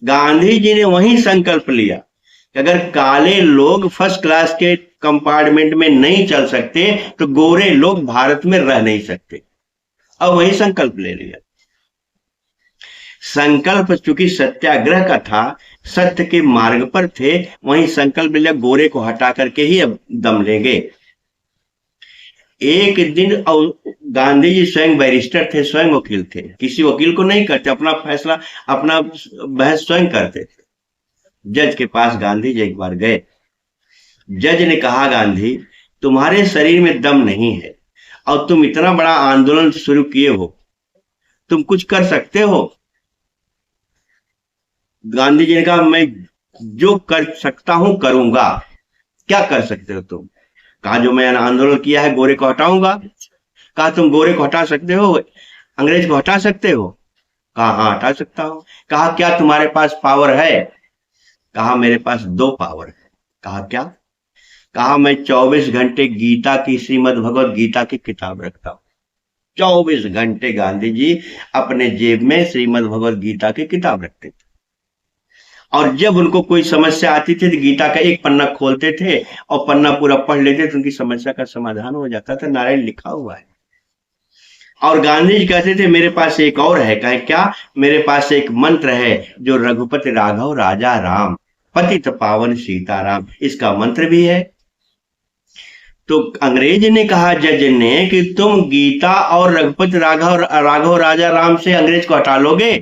गांधी जी ने वही संकल्प लिया कि अगर काले लोग फर्स्ट क्लास के कंपार्टमेंट में नहीं चल सकते तो गोरे लोग भारत में रह नहीं सकते। अब वही संकल्प ले लिया। संकल्प चूंकि सत्याग्रह का था, सत्य के मार्ग पर थे, वहीं संकल्प लिया गोरे को हटा करके ही अब दम लेंगे। एक दिन गांधी जी स्वयं बैरिस्टर थे, स्वयं वकील थे, किसी वकील को नहीं करते, अपना फैसला, अपना बहस स्वयं करते थे। जज के पास गांधी जी एक बार गए। जज ने कहा गांधी, तुम्हारे शरीर में दम नहीं है और तुम इतना बड़ा आंदोलन शुरू किए हो, तुम कुछ कर सकते हो? गांधी जी ने कहा मैं जो कर सकता हूं करूंगा। क्या कर सकते हो तुम? कहा जो मैंने आंदोलन किया है गोरे को हटाऊंगा। कहा तुम गोरे को हटा सकते हो, अंग्रेज को हटा सकते हो? कहा हाँ हटा सकता हूं। कहा क्या तुम्हारे पास पावर है? कहा मेरे पास दो पावर है। कहा क्या? कहा मैं 24 घंटे गीता की, श्रीमद् भगवत गीता की किताब रखता हूं। 24 घंटे गांधी जी अपने जेब में श्रीमद् भगवत गीता की किताब रखते थे, और जब उनको कोई समस्या आती थी तो गीता का एक पन्ना खोलते थे और पन्ना पूरा पढ़ लेते तो उनकी समस्या का समाधान हो जाता था। नारायण लिखा हुआ है। और गांधी जी कहते थे मेरे पास एक और है। कहे क्या? मेरे पास एक मंत्र है जो रघुपति राघव राजा राम पतित पावन सीताराम, इसका मंत्र भी है। तो अंग्रेज ने कहा जज ने कि तुम गीता और रघुपति राघव राजा राम से अंग्रेज को हटा लोगे?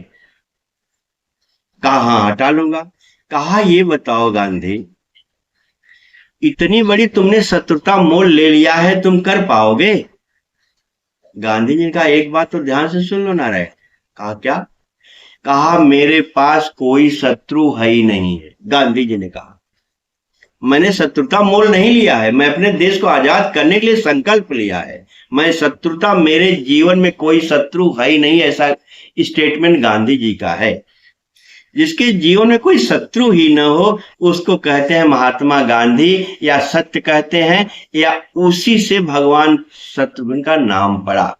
कहा हाँ हटा लूंगा। कहा ये बताओ गांधी, इतनी बड़ी तुमने शत्रुता मोल ले लिया है, तुम कर पाओगे? गांधी जी का एक बात तो ध्यान से सुन लो नारायण। कहा क्या? कहा मेरे पास कोई शत्रु है ही नहीं है। गांधी जी ने कहा मैंने शत्रुता मोल नहीं लिया है, मैं अपने देश को आजाद करने के लिए संकल्प लिया है। मैं शत्रुता, मेरे जीवन में कोई शत्रु है ही नहीं, ऐसा स्टेटमेंट गांधी जी का है। जिसके जीवन में कोई शत्रु ही न हो उसको कहते हैं महात्मा गांधी, या सत्य कहते हैं, या उसी से भगवान शत्रुघ्न का नाम पड़ा।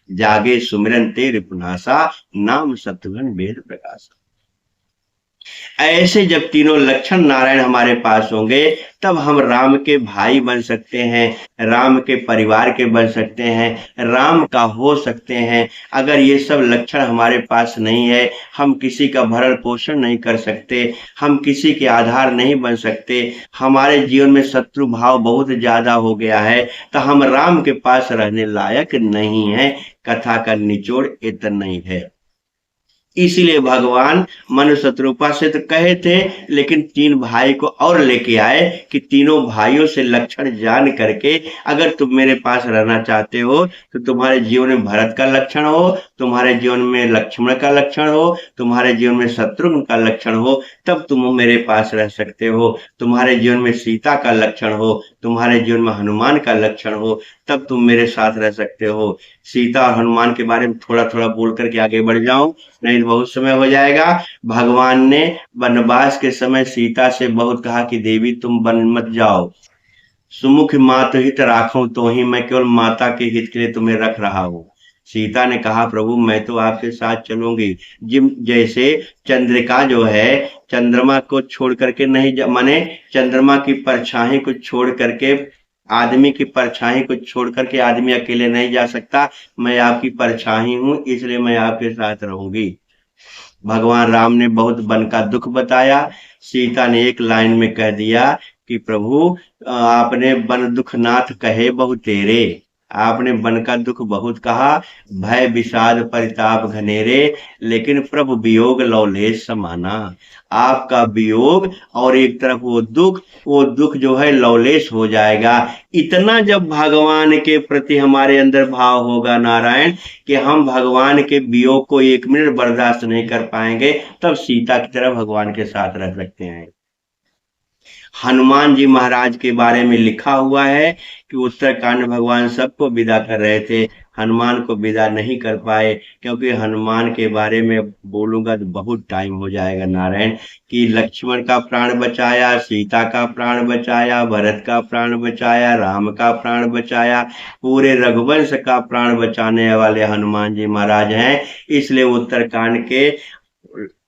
जागे सुमिरन ते रिपुनासा, नाम शत्रुघ्न वेद प्रकाशा। ऐसे जब तीनों लक्षण नारायण हमारे पास होंगे तब हम राम के भाई बन सकते हैं, राम के परिवार के बन सकते हैं, राम का हो सकते हैं। अगर ये सब लक्षण हमारे पास नहीं है, हम किसी का भरण पोषण नहीं कर सकते, हम किसी के आधार नहीं बन सकते, हमारे जीवन में शत्रु भाव बहुत ज्यादा हो गया है, तो हम राम के पास रहने लायक नहीं है। कथा का निचोड़ इतना ही है। इसीलिए भगवान मनुष्य रूपा से तो कहे थे, लेकिन तीन भाई को और लेके आए कि तीनों भाइयों से लक्षण जान करके अगर तुम मेरे पास रहना चाहते हो तो तुम्हारे जीवन में भरत का लक्षण हो, तुम्हारे जीवन में लक्ष्मण का लक्षण हो, तुम्हारे जीवन में शत्रुघ्न का लक्षण हो, तब तुम मेरे पास रह सकते हो। तुम्हारे जीवन में सीता का लक्षण हो, तुम्हारे जीवन में हनुमान का लक्षण हो, तब तुम मेरे साथ रह सकते हो। सीता और हनुमान के बारे में थोड़ा थोड़ा बोल करके आगे बढ़ जाऊं, नहीं तो बहुत समय हो जाएगा। भगवान ने वनवास के समय सीता से बहुत कहा कि देवी तुम वन मत जाओ, सुमुख मात हित राखूं तो ही, मैं केवल माता के हित के लिए तुम्हें रख रहा हूं। सीता ने कहा प्रभु मैं तो आपके साथ चलूंगी। जिम जैसे चंद्रिका जो है चंद्रमा को छोड़ करके नहीं माने चंद्रमा की परछाई को छोड़ करके, आदमी की परछाई को छोड़ करके आदमी अकेले नहीं जा सकता। मैं आपकी परछाई हूं, इसलिए मैं आपके साथ रहूंगी। भगवान राम ने बहुत वन का दुख बताया, सीता ने एक लाइन में कह दिया कि प्रभु आपने वन दुख नाथ कहे बहु तेरे, आपने वन का दुख बहुत कहा, भय विषाद परिताप घनेरे, लेकिन प्रभु वियोग लौलेश समाना। आपका वियोग और एक तरफ वो दुख जो है लौलेश हो जाएगा। इतना जब भगवान के प्रति हमारे अंदर भाव होगा नारायण कि हम भगवान के वियोग को एक मिनट बर्दाश्त नहीं कर पाएंगे, तब सीता की तरह भगवान के साथ रह सकते हैं। हनुमान जी महाराज के बारे में लिखा हुआ है कि उत्तरकांड भगवान सबको विदा कर रहे थे, हनुमान को विदा नहीं कर पाए, क्योंकि हनुमान के बारे में बोलूंगा तो बहुत टाइम हो जाएगा नारायण। कि लक्ष्मण का प्राण बचाया, सीता का प्राण बचाया, भरत का प्राण बचाया, राम का प्राण बचाया, पूरे रघुवंश का प्राण बचाने वाले हनुमान जी महाराज हैं। इसलिए उत्तरकांड के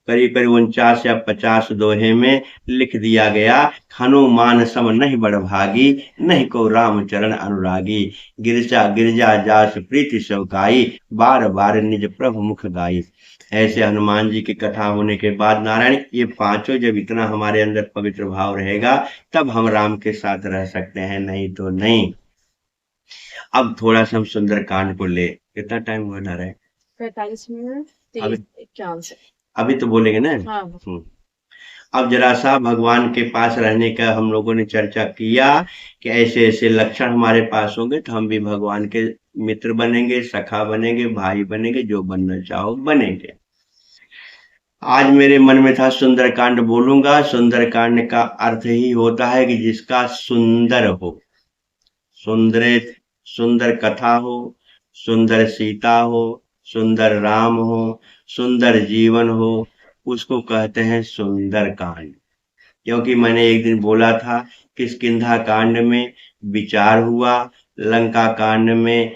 करीब करीब 49 या 50 दोहे में लिख दिया गया, हनुमान सम नहीं बड़भागी, नहीं को राम चरण अनुरागी, गिरजा गिरजा जास प्रीति सौकाई, बार बार निज प्रभु मुख गाई। ऐसे हनुमान जी की कथा होने के बाद नारायण, ये पांचों जब इतना हमारे अंदर पवित्र भाव रहेगा तब हम राम के साथ रह सकते हैं, नहीं तो नहीं। अब थोड़ा सा हम सुंदरकांड को ले, कितना टाइम हुआ नारायण? 45 मिनट अभी 51 से। अभी तो बोलेंगे ना। हाँ। अब जरा सा भगवान के पास रहने का हम लोगों ने चर्चा किया कि ऐसे ऐसे लक्षण हमारे पास होंगे तो हम भी भगवान के मित्र बनेंगे, सखा बनेंगे, भाई बनेंगे, जो बनना चाहो बनेंगे। आज मेरे मन में था सुंदरकांड बोलूंगा। सुंदरकांड का अर्थ ही होता है कि जिसका सुंदर हो, सुंदर सुंदर कथा हो, सुंदर सीता हो, सुंदर राम हो, सुंदर जीवन हो, उसको कहते हैं सुंदर कांड। क्योंकि मैंने एक दिन बोला था किष्किंधा कांड में विचार हुआ, लंका कांड में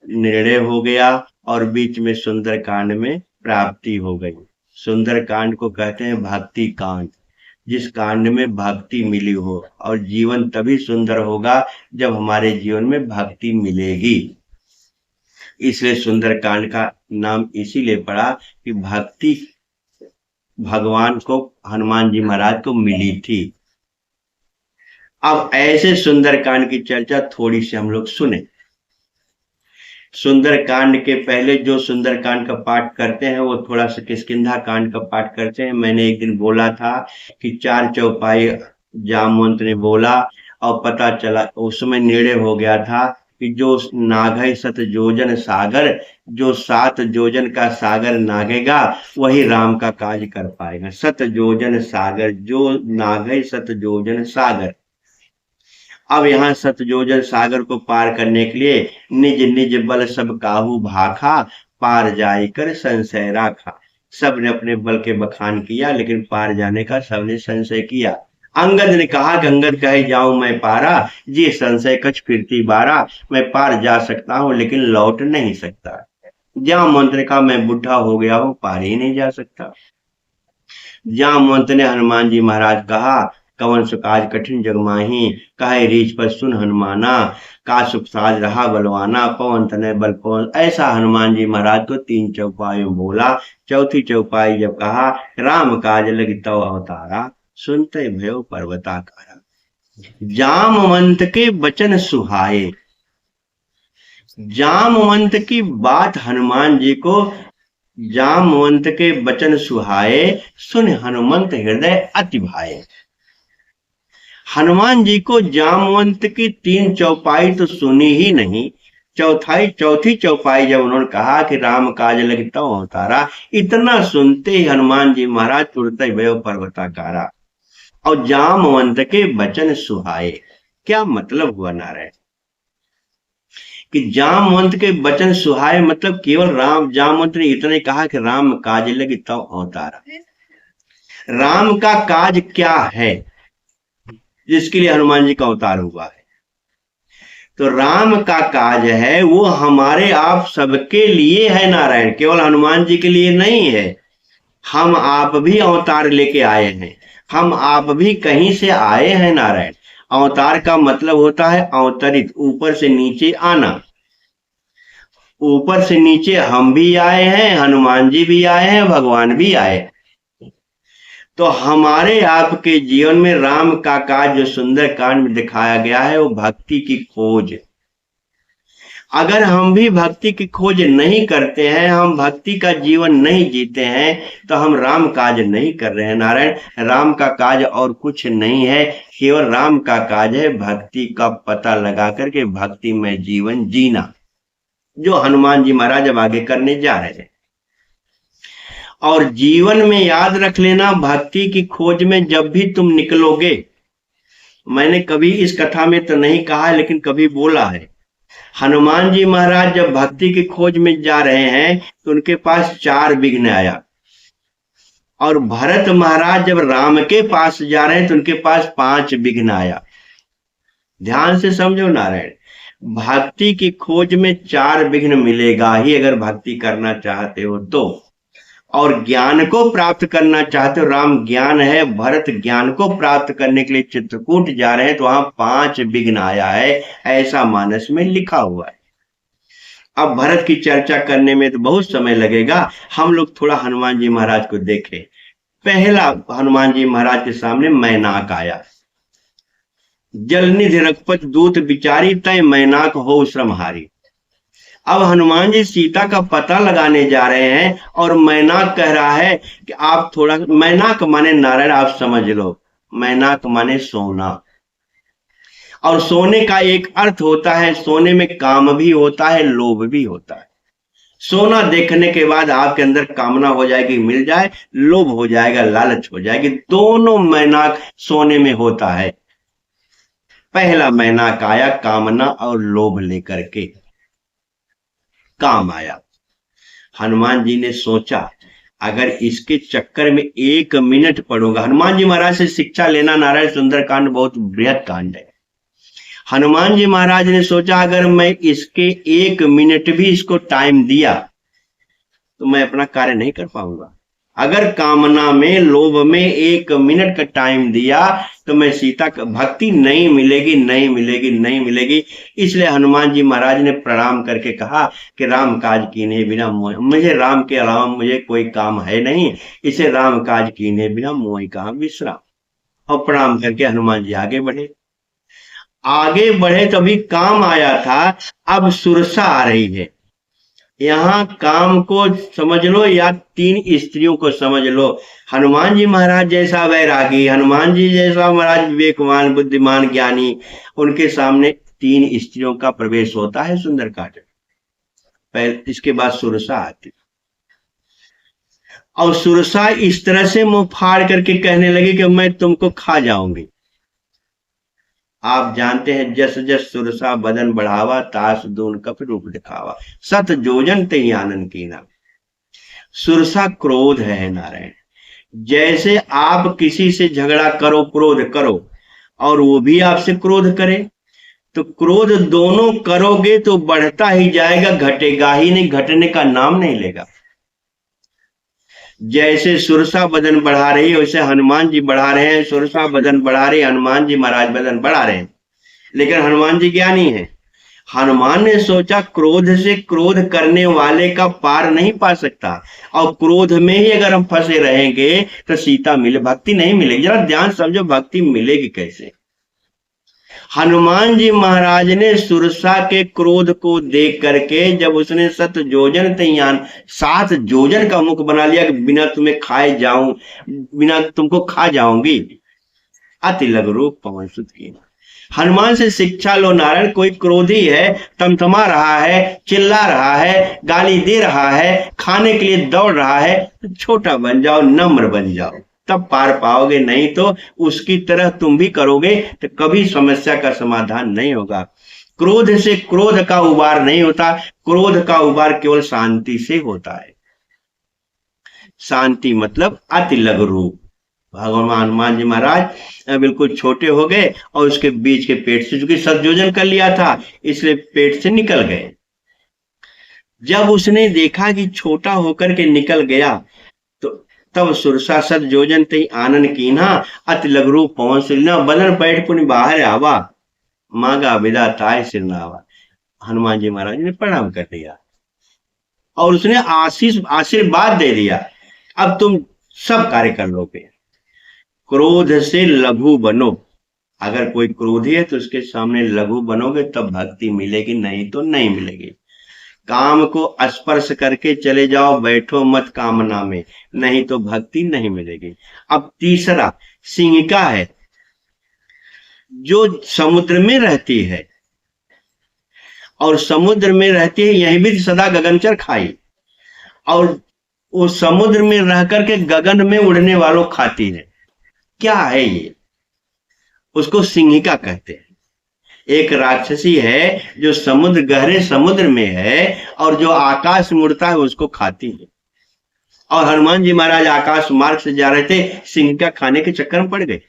निर्णय हो गया और बीच में सुंदर कांड में प्राप्ति हो गई। सुंदर कांड को कहते हैं भक्ति कांड, जिस कांड में भक्ति मिली हो, और जीवन तभी सुंदर होगा जब हमारे जीवन में भक्ति मिलेगी। इसलिए सुंदर कांड का नाम इसीलिए पड़ा कि भक्ति भगवान को, हनुमान जी महाराज को मिली थी। अब ऐसे सुंदर कांड की चर्चा थोड़ी सी हम लोग सुने। सुंदर कांड के पहले जो सुंदर कांड का पाठ करते हैं वो थोड़ा सा किष्किंधा कांड का पाठ करते हैं। मैंने एक दिन बोला था कि 4 चौपाई जामवंत ने बोला और पता चला, उस समय निर्णय हो गया था कि जो नागै 7 योजन सागर, जो 7 योजन का सागर नागेगा वही राम का कार्य कर पाएगा। 7 योजन सागर, जो नागै 7 योजन सागर। अब यहाँ 7 योजन सागर को पार करने के लिए निज निज बल सब काहू भाखा, पार जाय कर संशय राखा। सबने अपने बल के बखान किया, लेकिन पार जाने का सबने संशय किया। अंगद ने कहा कि अंगद कहे जाऊं मैं पारा, जी संशय कछ फिरती बारा, मैं पार जा सकता हूं लेकिन लौट नहीं सकता। जामवंत ने कहा मैं बुढ़ा हो गया हूं, पार ही नहीं जा सकता। जामवंत ने हनुमान जी महाराज कहा, कवन सुकाज कठिन जग माही, कहे रीछ पर सुन हनुमाना, का सुख साज रहा बलवाना, पवन तनय बल पवन। ऐसा हनुमान जी महाराज को 3 चौपाइयों बोला। चौथी चौपाई जब कहा, राम काज लगी तव अवतारा, सुनते भयो पर्वताकारा। जामवंत के वचन सुहाए। जामवंत की बात हनुमान जी को, जामवंत के वचन सुहाए, सुन हनुमंत हृदय अति भाए। हनुमान जी को जामवंत की 3 चौपाई तो सुनी ही नहीं, चौथी चौपाई जब उन्होंने कहा कि राम काज लगी तव अवतारा, इतना सुनते ही हनुमान जी महाराज तुरंत भयो पर्वताकारा। और जामवंत के वचन सुहाए, क्या मतलब हुआ नारायण? कि जामवंत के वचन सुहाए मतलब केवल राम, जामवंत ने इतने कहा कि राम काज लगी तव अवतारा। राम का काज क्या है जिसके लिए हनुमान जी का अवतार हुआ है? तो राम का काज है वो हमारे आप सबके लिए है नारायण, केवल हनुमान जी के लिए नहीं है। हम आप भी अवतार लेके आए हैं, हम आप भी कहीं से आए हैं नारायण। अवतार का मतलब होता है अवतरित, ऊपर से नीचे आना। ऊपर से नीचे हम भी आए हैं, हनुमान जी भी आए हैं, भगवान भी आए। तो हमारे आपके जीवन में राम का काज जो सुंदर कांड में दिखाया गया है वो भक्ति की खोज। अगर हम भी भक्ति की खोज नहीं करते हैं, हम भक्ति का जीवन नहीं जीते हैं, तो हम राम काज नहीं कर रहे हैं नारायण। राम का काज और कुछ नहीं है, केवल राम का काज है भक्ति का पता लगा करके भक्ति में जीवन जीना, जो हनुमान जी महाराज अब आगे करने जा रहे हैं। और जीवन में याद रख लेना, भक्ति की खोज में जब भी तुम निकलोगे मैंने कभी इस कथा में तो नहीं कहा लेकिन कभी बोला है। हनुमान जी महाराज जब भक्ति की खोज में जा रहे हैं तो उनके पास 4 विघ्न आया, और भरत महाराज जब राम के पास जा रहे हैं तो उनके पास 5 विघ्न आया। ध्यान से समझो नारायण, भक्ति की खोज में 4 विघ्न मिलेगा ही अगर भक्ति करना चाहते हो तो। और ज्ञान को प्राप्त करना चाहते हो, राम ज्ञान है, भरत ज्ञान को प्राप्त करने के लिए चित्रकूट जा रहे हैं तो वहां 5 विघ्न आया है, ऐसा मानस में लिखा हुआ है। अब भरत की चर्चा करने में तो बहुत समय लगेगा, हम लोग थोड़ा हनुमान जी महाराज को देखें। पहला हनुमान जी महाराज के सामने मैनाक आया। जलनिधि रघुपति दूत विचारी तय मैनाक हो श्रमहारी। अब हनुमान जी सीता का पता लगाने जा रहे हैं और मैनाक कह रहा है कि आप थोड़ा, मैनाक माने नारायण आप समझ लो, मैनाक माने सोना। और सोने का एक अर्थ होता है, सोने में काम भी होता है, लोभ भी होता है। सोना देखने के बाद आपके अंदर कामना हो जाएगी मिल जाए, लोभ हो जाएगा, लालच हो जाएगी, दोनों मैनाक सोने में होता है। पहला मैनाक आया कामना और लोभ लेकर के, काम आया। हनुमान जी ने सोचा अगर इसके चक्कर में 1 मिनट पढ़ूंगा, हनुमान जी महाराज से शिक्षा लेना नारायण सुंदरकांड बहुत बृहद कांड है। हनुमान जी महाराज ने सोचा अगर मैं इसके 1 मिनट भी इसको टाइम दिया तो मैं अपना कार्य नहीं कर पाऊंगा। अगर कामना में लोभ में 1 मिनट का टाइम दिया तो मैं सीता का भक्ति नहीं मिलेगी, नहीं मिलेगी, नहीं मिलेगी। इसलिए हनुमान जी महाराज ने प्रणाम करके कहा कि राम काज कीने बिना मोह, मुझे राम के अलावा मुझे कोई काम है नहीं, इसे राम काज कीने बिना मोह कहा विश्राम। और प्रणाम करके हनुमान जी आगे बढ़े। आगे बढ़े तभी काम आया था, अब सुरसा आ रही है। यहां काम को समझ लो या 3 स्त्रियों को समझ लो। हनुमान जी महाराज जैसा वैरागी, हनुमान जी जैसा महाराज विवेकवान, बुद्धिमान, ज्ञानी, उनके सामने 3 स्त्रियों का प्रवेश होता है सुंदरकांड। पहले इसके बाद सुरसा आती, और सुरसा इस तरह से मुंह फाड़ करके कहने लगी कि मैं तुमको खा जाऊंगी। आप जानते हैं जस जस सुरसा बदन बढ़ावा, तास दून कप रूप दिखावा, सत जोजन ते आनंद कीना। सुरसा क्रोध है नारायण। जैसे आप किसी से झगड़ा करो, क्रोध करो, और वो भी आपसे क्रोध करे, तो क्रोध दोनों करोगे तो बढ़ता ही जाएगा, घटेगा ही नहीं, घटने का नाम नहीं लेगा। जैसे सुरसा बदन बढ़ा रही है वैसे हनुमान जी बढ़ा रहे हैं, सुरसा बदन बढ़ा रहे, हनुमान जी महाराज बदन बढ़ा रहे हैं। लेकिन हनुमान जी ज्ञानी हैं। हनुमान ने सोचा क्रोध से क्रोध करने वाले का पार नहीं पा सकता, और क्रोध में ही अगर हम फंसे रहेंगे तो सीता मिले, भक्ति नहीं मिलेगी। जरा ध्यान समझो, भक्ति मिलेगी कैसे। हनुमान जी महाराज ने सुरसा के क्रोध को देख करके जब उसने 7 जोजन तैयान, 7 जोजन का मुख बना लिया कि बिना तुम्हें खाए जाऊं, बिना तुमको खा जाऊंगी, अति लघु रूप पवन सुत की। हनुमान से शिक्षा लो नारायण। कोई क्रोधी है, तमतमा रहा है, चिल्ला रहा है, गाली दे रहा है, खाने के लिए दौड़ रहा है, तो छोटा बन जाओ, नम्र बन जाओ, तब पार पाओगे। नहीं तो उसकी तरह तुम भी करोगे तो कभी समस्या का समाधान नहीं होगा। क्रोध से क्रोध का उबार नहीं होता, क्रोध का उबार केवल शांति से होता है। शांति मतलब अति लघु रूप। भगवान हनुमान जी महाराज बिल्कुल छोटे हो गए और उसके बीच के पेट से, चूंकि सदयोजन कर लिया था इसलिए पेट से निकल गए। जब उसने देखा कि छोटा होकर के निकल गया तो तब सुरसा सदयोजन ते आनंद कीन्हा, अति लघु रूप पवन सुत, बदन पैठ पुनि बाहर आवा, मांगा विदा ताय सिरनावा। हनुमान जी महाराज ने प्रणाम कर दिया और उसने आशीर्वाद दे दिया, अब तुम सब कार्य कर लोगे। क्रोध से लघु बनो। अगर कोई क्रोधी है तो उसके सामने लघु बनोगे तब भक्ति मिलेगी, नहीं तो नहीं मिलेगी। काम को स्पर्श करके चले जाओ, बैठो मत कामना में, नहीं तो भक्ति नहीं मिलेगी। अब तीसरा सिंहिका है, जो समुद्र में रहती है, और समुद्र में रहती है, यहीं भी सदा गगनचर खाई, और वो समुद्र में रह करके गगन में उड़ने वालों खाती है। क्या है ये? उसको सिंहिका कहते हैं। एक राक्षसी है जो समुद्र, गहरे समुद्र में है और जो आकाश में उड़ता है उसको खाती है। और हनुमान जी महाराज आकाश मार्ग से जा रहे थे, सिंहिका खाने के चक्कर में पड़ गए।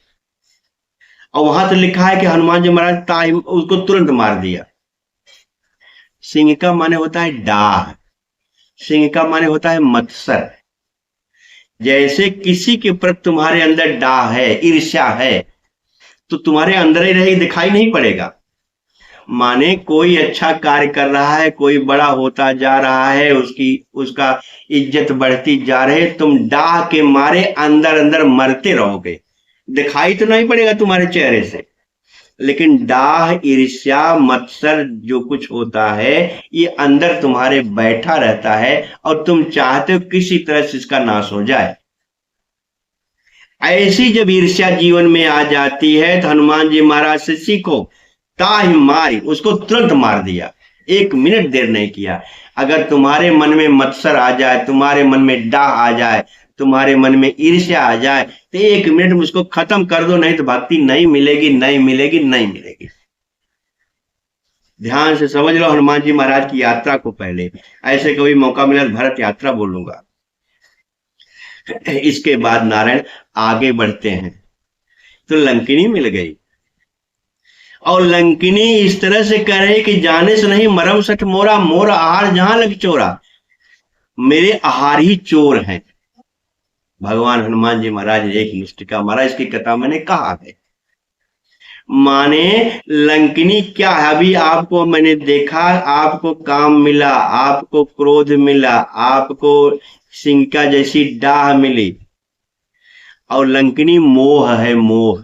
और वहां तो लिखा है कि हनुमान जी महाराज ताई उसको तुरंत मार दिया। सिंहिका माने होता है डाह, सिंहिका माने होता है मत्सर। जैसे किसी के प्रति तुम्हारे अंदर डाह है, ईर्ष्या है, तो तुम्हारे अंदर ही रहेगी, दिखाई नहीं पड़ेगा। माने कोई अच्छा कार्य कर रहा है, कोई बड़ा होता जा रहा है, उसका इज्जत बढ़ती जा रही है, तुम डाह के मारे अंदर अंदर मरते रहोगे। दिखाई तो नहीं पड़ेगा तुम्हारे चेहरे से, लेकिन डाह, ईर्ष्या, मत्सर जो कुछ होता है ये अंदर तुम्हारे बैठा रहता है और तुम चाहते हो किसी तरह से इसका नाश हो जाए। ऐसी जब ईर्ष्या जीवन में आ जाती है तो हनुमान जी महाराज से सीखो, ताहि मारी, उसको तुरंत मार दिया, 1 मिनट देर नहीं किया। अगर तुम्हारे मन में मत्सर आ जाए, तुम्हारे मन में डाह आ जाए, तुम्हारे मन में ईर्ष्या आ जाए, तो 1 मिनट में उसको खत्म कर दो, नहीं तो भक्ति नहीं मिलेगी, नहीं मिलेगी, नहीं मिलेगी। ध्यान से समझ लो हनुमान जी महाराज की यात्रा को। पहले ऐसे कभी मौका मिला तो भरत यात्रा बोलूंगा। इसके बाद नारायण आगे बढ़ते हैं तो लंकिनी मिल गई, और लंकिनी इस तरह से कह रही कि जाने से नहीं मरम सठ मोरा, मोर आहार जहां लग चोरा, मेरे आहार ही चोर हैं। भगवान हनुमान जी महाराज ने एक निष्ठिका मारा, इसकी कथा मैंने कहा है। माने लंकिनी क्या है, अभी आपको मैंने देखा, आपको काम मिला, आपको क्रोध मिला, आपको सिंहिका जैसी डाह मिली, और लंकिनी मोह है, मोह,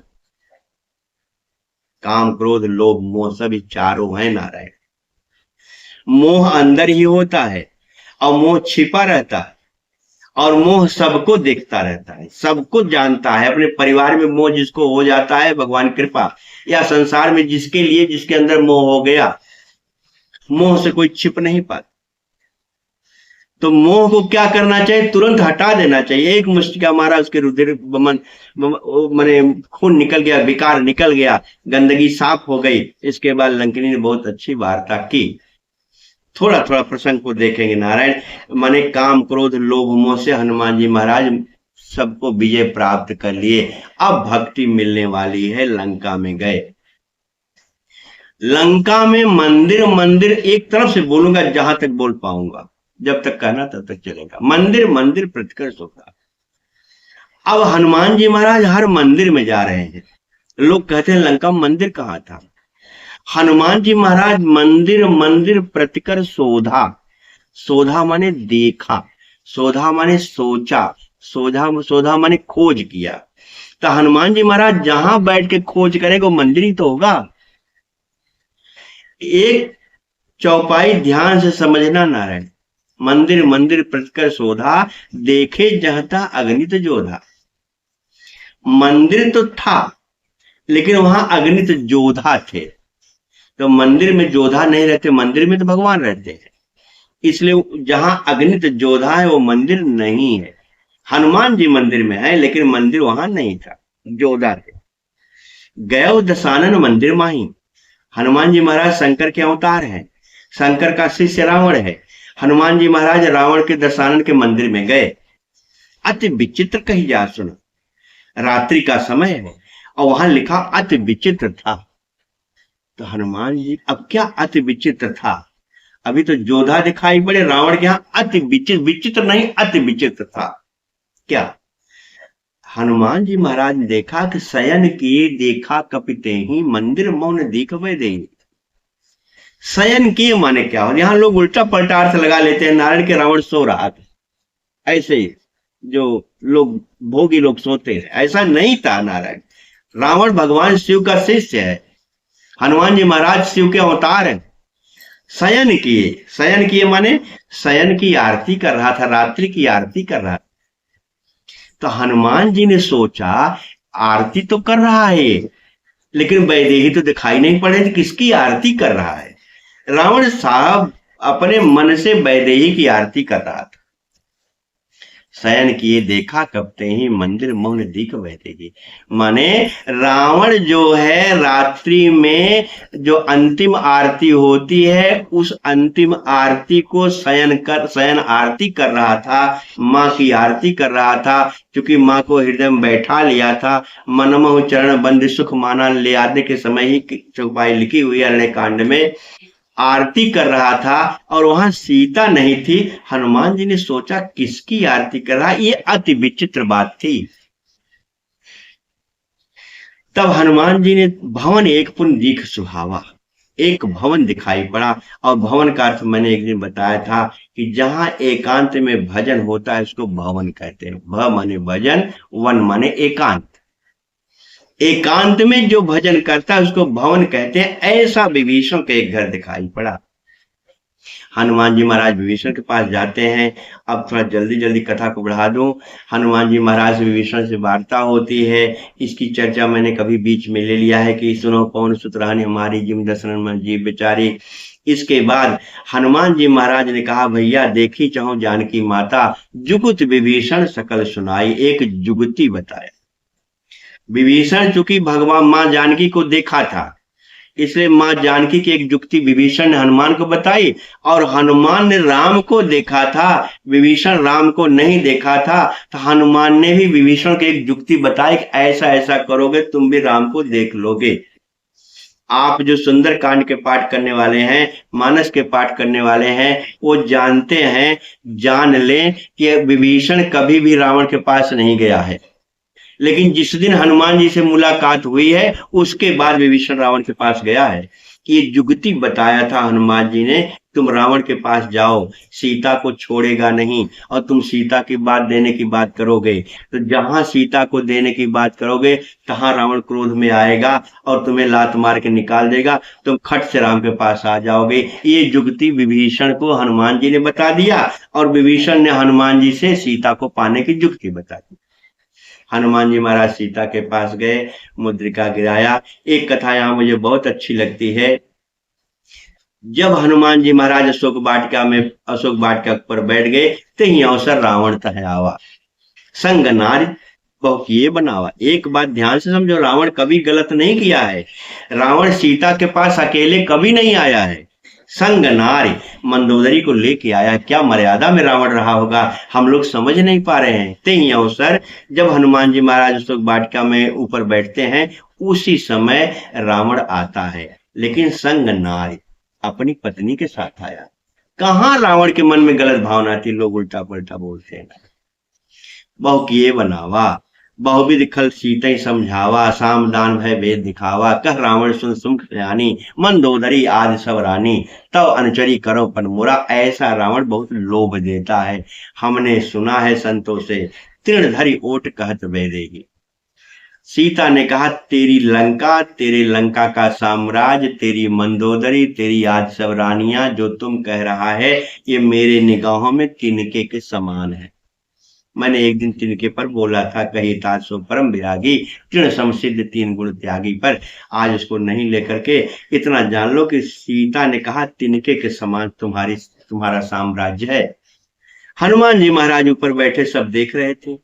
काम, क्रोध, लोभ, मोह सभी चारों हैं नारायण। मोह अंदर ही होता है और मोह छिपा रहता है, और मोह सबको देखता रहता है, सबको जानता है। अपने परिवार में मोह जिसको हो जाता है, भगवान कृपा, या संसार में जिसके लिए, जिसके अंदर मोह हो गया, मोह से कोई छिप नहीं पाता। तो मोह को क्या करना चाहिए, तुरंत हटा देना चाहिए। एक मुष्टिका मारा, उसके रुधिर माने खून निकल गया, विकार निकल गया, गंदगी साफ हो गई। इसके बाद लंकिनी ने बहुत अच्छी वार्ता की। थोड़ा थोड़ा प्रसंग को देखेंगे नारायण। माने काम, क्रोध, लोभ, मोह से हनुमान जी महाराज सबको विजय प्राप्त कर लिए। अब भक्ति मिलने वाली है। लंका में गए। लंका में मंदिर, मंदिर एक तरफ से बोलूंगा, जहां तक बोल पाऊंगा, जब तक कहना तब तक चलेगा। मंदिर मंदिर प्रतिकर्ष होता। अब हनुमान जी महाराज हर मंदिर में जा रहे हैं। लोग कहते हैं लंका में मंदिर कहाँ था। हनुमान जी महाराज मंदिर मंदिर प्रतिकर शोधा, शोधा माने देखा, शोधा माने सोचा, शोधा माने खोज किया। तो हनुमान जी महाराज जहां बैठ के खोज करेंगे वो मंदिर ही तो होगा। एक चौपाई ध्यान से समझना नारायण। मंदिर मंदिर प्रतिकर शोधा, देखे जहता अग्नित जोधा। मंदिर तो था लेकिन वहां अग्नित जोधा थे। तो मंदिर में जोधा नहीं रहते, मंदिर में तो भगवान रहते हैं। इसलिए जहां अग्नित जोधा है वो मंदिर नहीं है। हनुमान जी मंदिर में है लेकिन मंदिर वहां नहीं था, जोधा थे। गयो दशानन मंदिर माही। हनुमान जी महाराज शंकर के अवतार हैं। शंकर का शिष्य रावण है। हनुमान जी महाराज रावण के दशानन के मंदिर में गए। अति विचित्र कही जा सुनो। रात्रि का समय है और वहां लिखा अति विचित्र था। तो हनुमान जी, अब क्या अति विचित्र था? अभी तो जोधा दिखाई पड़े, रावण के यहाँ अति विचित्र, विचित्र नहीं अति विचित्र था। क्या? हनुमान जी महाराज ने देखा कि शयन किए देखा कपिते ही, मंदिर मौन दिखवे दे। शयन किए माने क्या हो? यहां लोग उल्टा पलटा अर्थ लगा लेते हैं, नारायण के रावण सो रहा था। ऐसे ही जो लोग भोगी लोग सोते हैं, ऐसा नहीं था। नारायण, रावण भगवान शिव का शिष्य है। हनुमान जी महाराज शिव के अवतार हैं। शयन किए, शयन किए माने शयन की आरती कर रहा था, रात्रि की आरती कर रहा था। तो हनुमान जी ने सोचा आरती तो कर रहा है लेकिन वैदेही तो दिखाई नहीं पड़े, तो किसकी आरती कर रहा है? रावण साहब अपने मन से वैदेही की आरती कर रहा था। शयन किए देखा कपते ही मंदिर मौन दीक बहते जी। माने रावण जो है रात्रि में जो अंतिम आरती होती है उस अंतिम आरती को शयन आरती कर रहा था, माँ की आरती कर रहा था। क्योंकि माँ को हृदय में बैठा लिया था, मनमोह चरण बंद सुख माना ले आने के समय ही चौपाई लिखी हुई है अरण्य कांड में, आरती कर रहा था और वहां सीता नहीं थी। हनुमान जी ने सोचा किसकी आरती कर रहा, ये अति विचित्र बात थी। तब हनुमान जी ने भवन एक पुन दीख सुहावा, एक भवन दिखाई पड़ा। और भवन का अर्थ मैंने एक दिन बताया था कि जहां एकांत में भजन होता है उसको भवन कहते हैं। भ माने भजन, वन माने एकांत। एकांत में जो भजन करता है उसको भवन कहते हैं। ऐसा विभीषण के एक घर दिखाई पड़ा। हनुमान जी महाराज विभीषण के पास जाते हैं। अब थोड़ा जल्दी जल्दी कथा को बढ़ा दूं। हनुमान जी महाराज विभीषण से वार्ता होती है। इसकी चर्चा मैंने कभी बीच में ले लिया है कि सुनो पवन सुत रानी हमारी जिम दशरथ में जीव बेचारी। इसके बाद हनुमान जी महाराज ने कहा भैया देखी चाहो जानकी माता, जुगुत विभीषण सकल सुनाई। एक जुगती बताया। विभीषण चूंकि भगवान मां जानकी को देखा था, इसलिए मां जानकी की एक जुक्ति विभीषण ने हनुमान को बताई। और हनुमान ने राम को देखा था, विभीषण राम को नहीं देखा था। तो हनुमान ने भी विभीषण की एक जुक्ति बताई कि ऐसा ऐसा करोगे तुम भी राम को देख लोगे। आप जो सुंदर कांड के पाठ करने वाले हैं, मानस के पाठ करने वाले हैं, वो जानते हैं, जान लें कि विभीषण कभी भी रावण के पास नहीं गया है। लेकिन जिस दिन हनुमान जी से मुलाकात हुई है उसके बाद विभीषण रावण के पास गया है। ये जुगती बताया था हनुमान जी ने, तुम रावण के पास जाओ, सीता को छोड़ेगा नहीं। और तुम सीता की बात देने की बात करोगे तो जहां सीता को देने की बात करोगे तहां रावण क्रोध में आएगा और तुम्हें लात मार के निकाल देगा। तुम खट से राम के पास आ जाओगे। ये जुगती विभीषण को हनुमान जी ने बता दिया और विभीषण ने हनुमान जी से सीता को पाने की जुगती बता दी। हनुमान जी महाराज सीता के पास गए, मुद्रिका गिराया। एक कथा यहां मुझे बहुत अच्छी लगती है। जब हनुमान जी महाराज अशोक वाटिका पर बैठ गए तो ही अवसर रावण तह आवा, संग नारी बहु किए बनावा। एक बात ध्यान से समझो, रावण कभी गलत नहीं किया है। रावण सीता के पास अकेले कभी नहीं आया है, संग नारी मंदोदरी को लेके आया। क्या मर्यादा में रावण रहा होगा, हम लोग समझ नहीं पा रहे हैं। ते ही अवसर जब हनुमान जी महाराज अशोक वाटिका में ऊपर बैठते हैं उसी समय रावण आता है, लेकिन संग नारी अपनी पत्नी के साथ आया। कहां रावण के मन में गलत भावना थी, लोग उल्टा पलटा बोलते हैं। बहु किए बनावा, बहुविध खल सीतई समझावा, साम दान भय भेद दिखावा। कह रावण सुन सुख सयानी, मंदोदरी आदि सब रानी, तब अनुचरी करो पन मोरा। ऐसा रावण बहुत लोभ देता है। हमने सुना है संतों से, तृण धरी ओट कहत बेदेगी। सीता ने कहा तेरी लंका, तेरे लंका का साम्राज्य, तेरी मंदोदरी, तेरी आदि सब रानियां जो तुम कह रहा है ये मेरे निगाहों में तिनके के समान है। मैंने एक दिन तिनके पर बोला था, कही तात सो परम विरागी, तृण समसिद्ध तीन गुण त्यागी। पर आज उसको नहीं लेकर के इतना जान लो कि सीता ने कहा तिनके के समान तुम्हारा साम्राज्य है। हनुमान जी महाराज ऊपर बैठे सब देख रहे थे।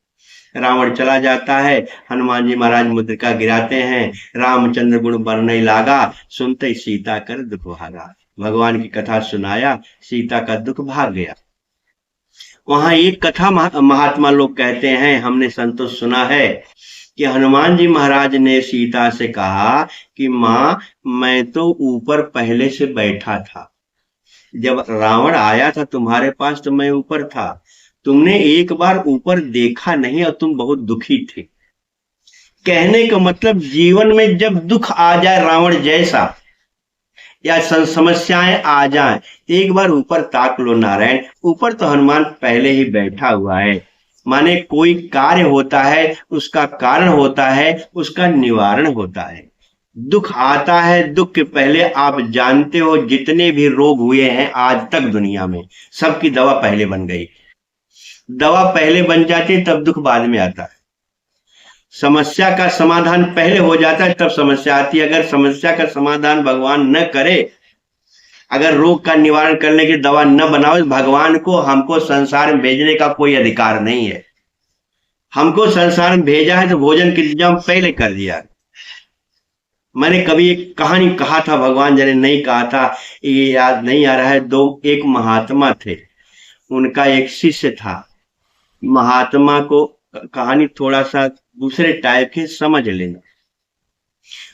रावण चला जाता है, हनुमान जी महाराज मुद्रिका गिराते हैं। रामचंद्र गुण बरनई लागा, सुनते सीता कर दुख भागा। भगवान की कथा सुनाया, सीता का दुख भाग गया। वहां एक कथा महात्मा लोग कहते हैं, हमने संतों सुना है कि हनुमान जी महाराज ने सीता से कहा कि मां मैं तो ऊपर पहले से बैठा था, जब रावण आया था तुम्हारे पास तो मैं ऊपर था, तुमने एक बार ऊपर देखा नहीं और तुम बहुत दुखी थे। कहने का मतलब जीवन में जब दुख आ जाए रावण जैसा या समस्याएं आ जाएं, एक बार ऊपर ताक लो नारायण। ऊपर तो हनुमान पहले ही बैठा हुआ है। माने कोई कार्य होता है उसका कारण होता है, उसका निवारण होता है। दुख आता है, दुख के पहले आप जानते हो जितने भी रोग हुए हैं आज तक दुनिया में, सबकी दवा पहले बन गई। दवा पहले बन जाती है तब दुख बाद में आता है। समस्या का समाधान पहले हो जाता है तब समस्या आती है। अगर समस्या का समाधान भगवान न करे, अगर रोग का निवारण करने की दवा न बनाओ, भगवान को हमको संसार में भेजने का कोई अधिकार नहीं है। हमको संसार में भेजा है तो भोजन का इंतजाम पहले कर दिया। मैंने कभी एक कहानी कहा था, भगवान जाने नहीं कहा था, ये याद नहीं आ रहा है। एक महात्मा थे, उनका एक शिष्य था। महात्मा को कहानी थोड़ा सा दूसरे टाइप की समझ लेना।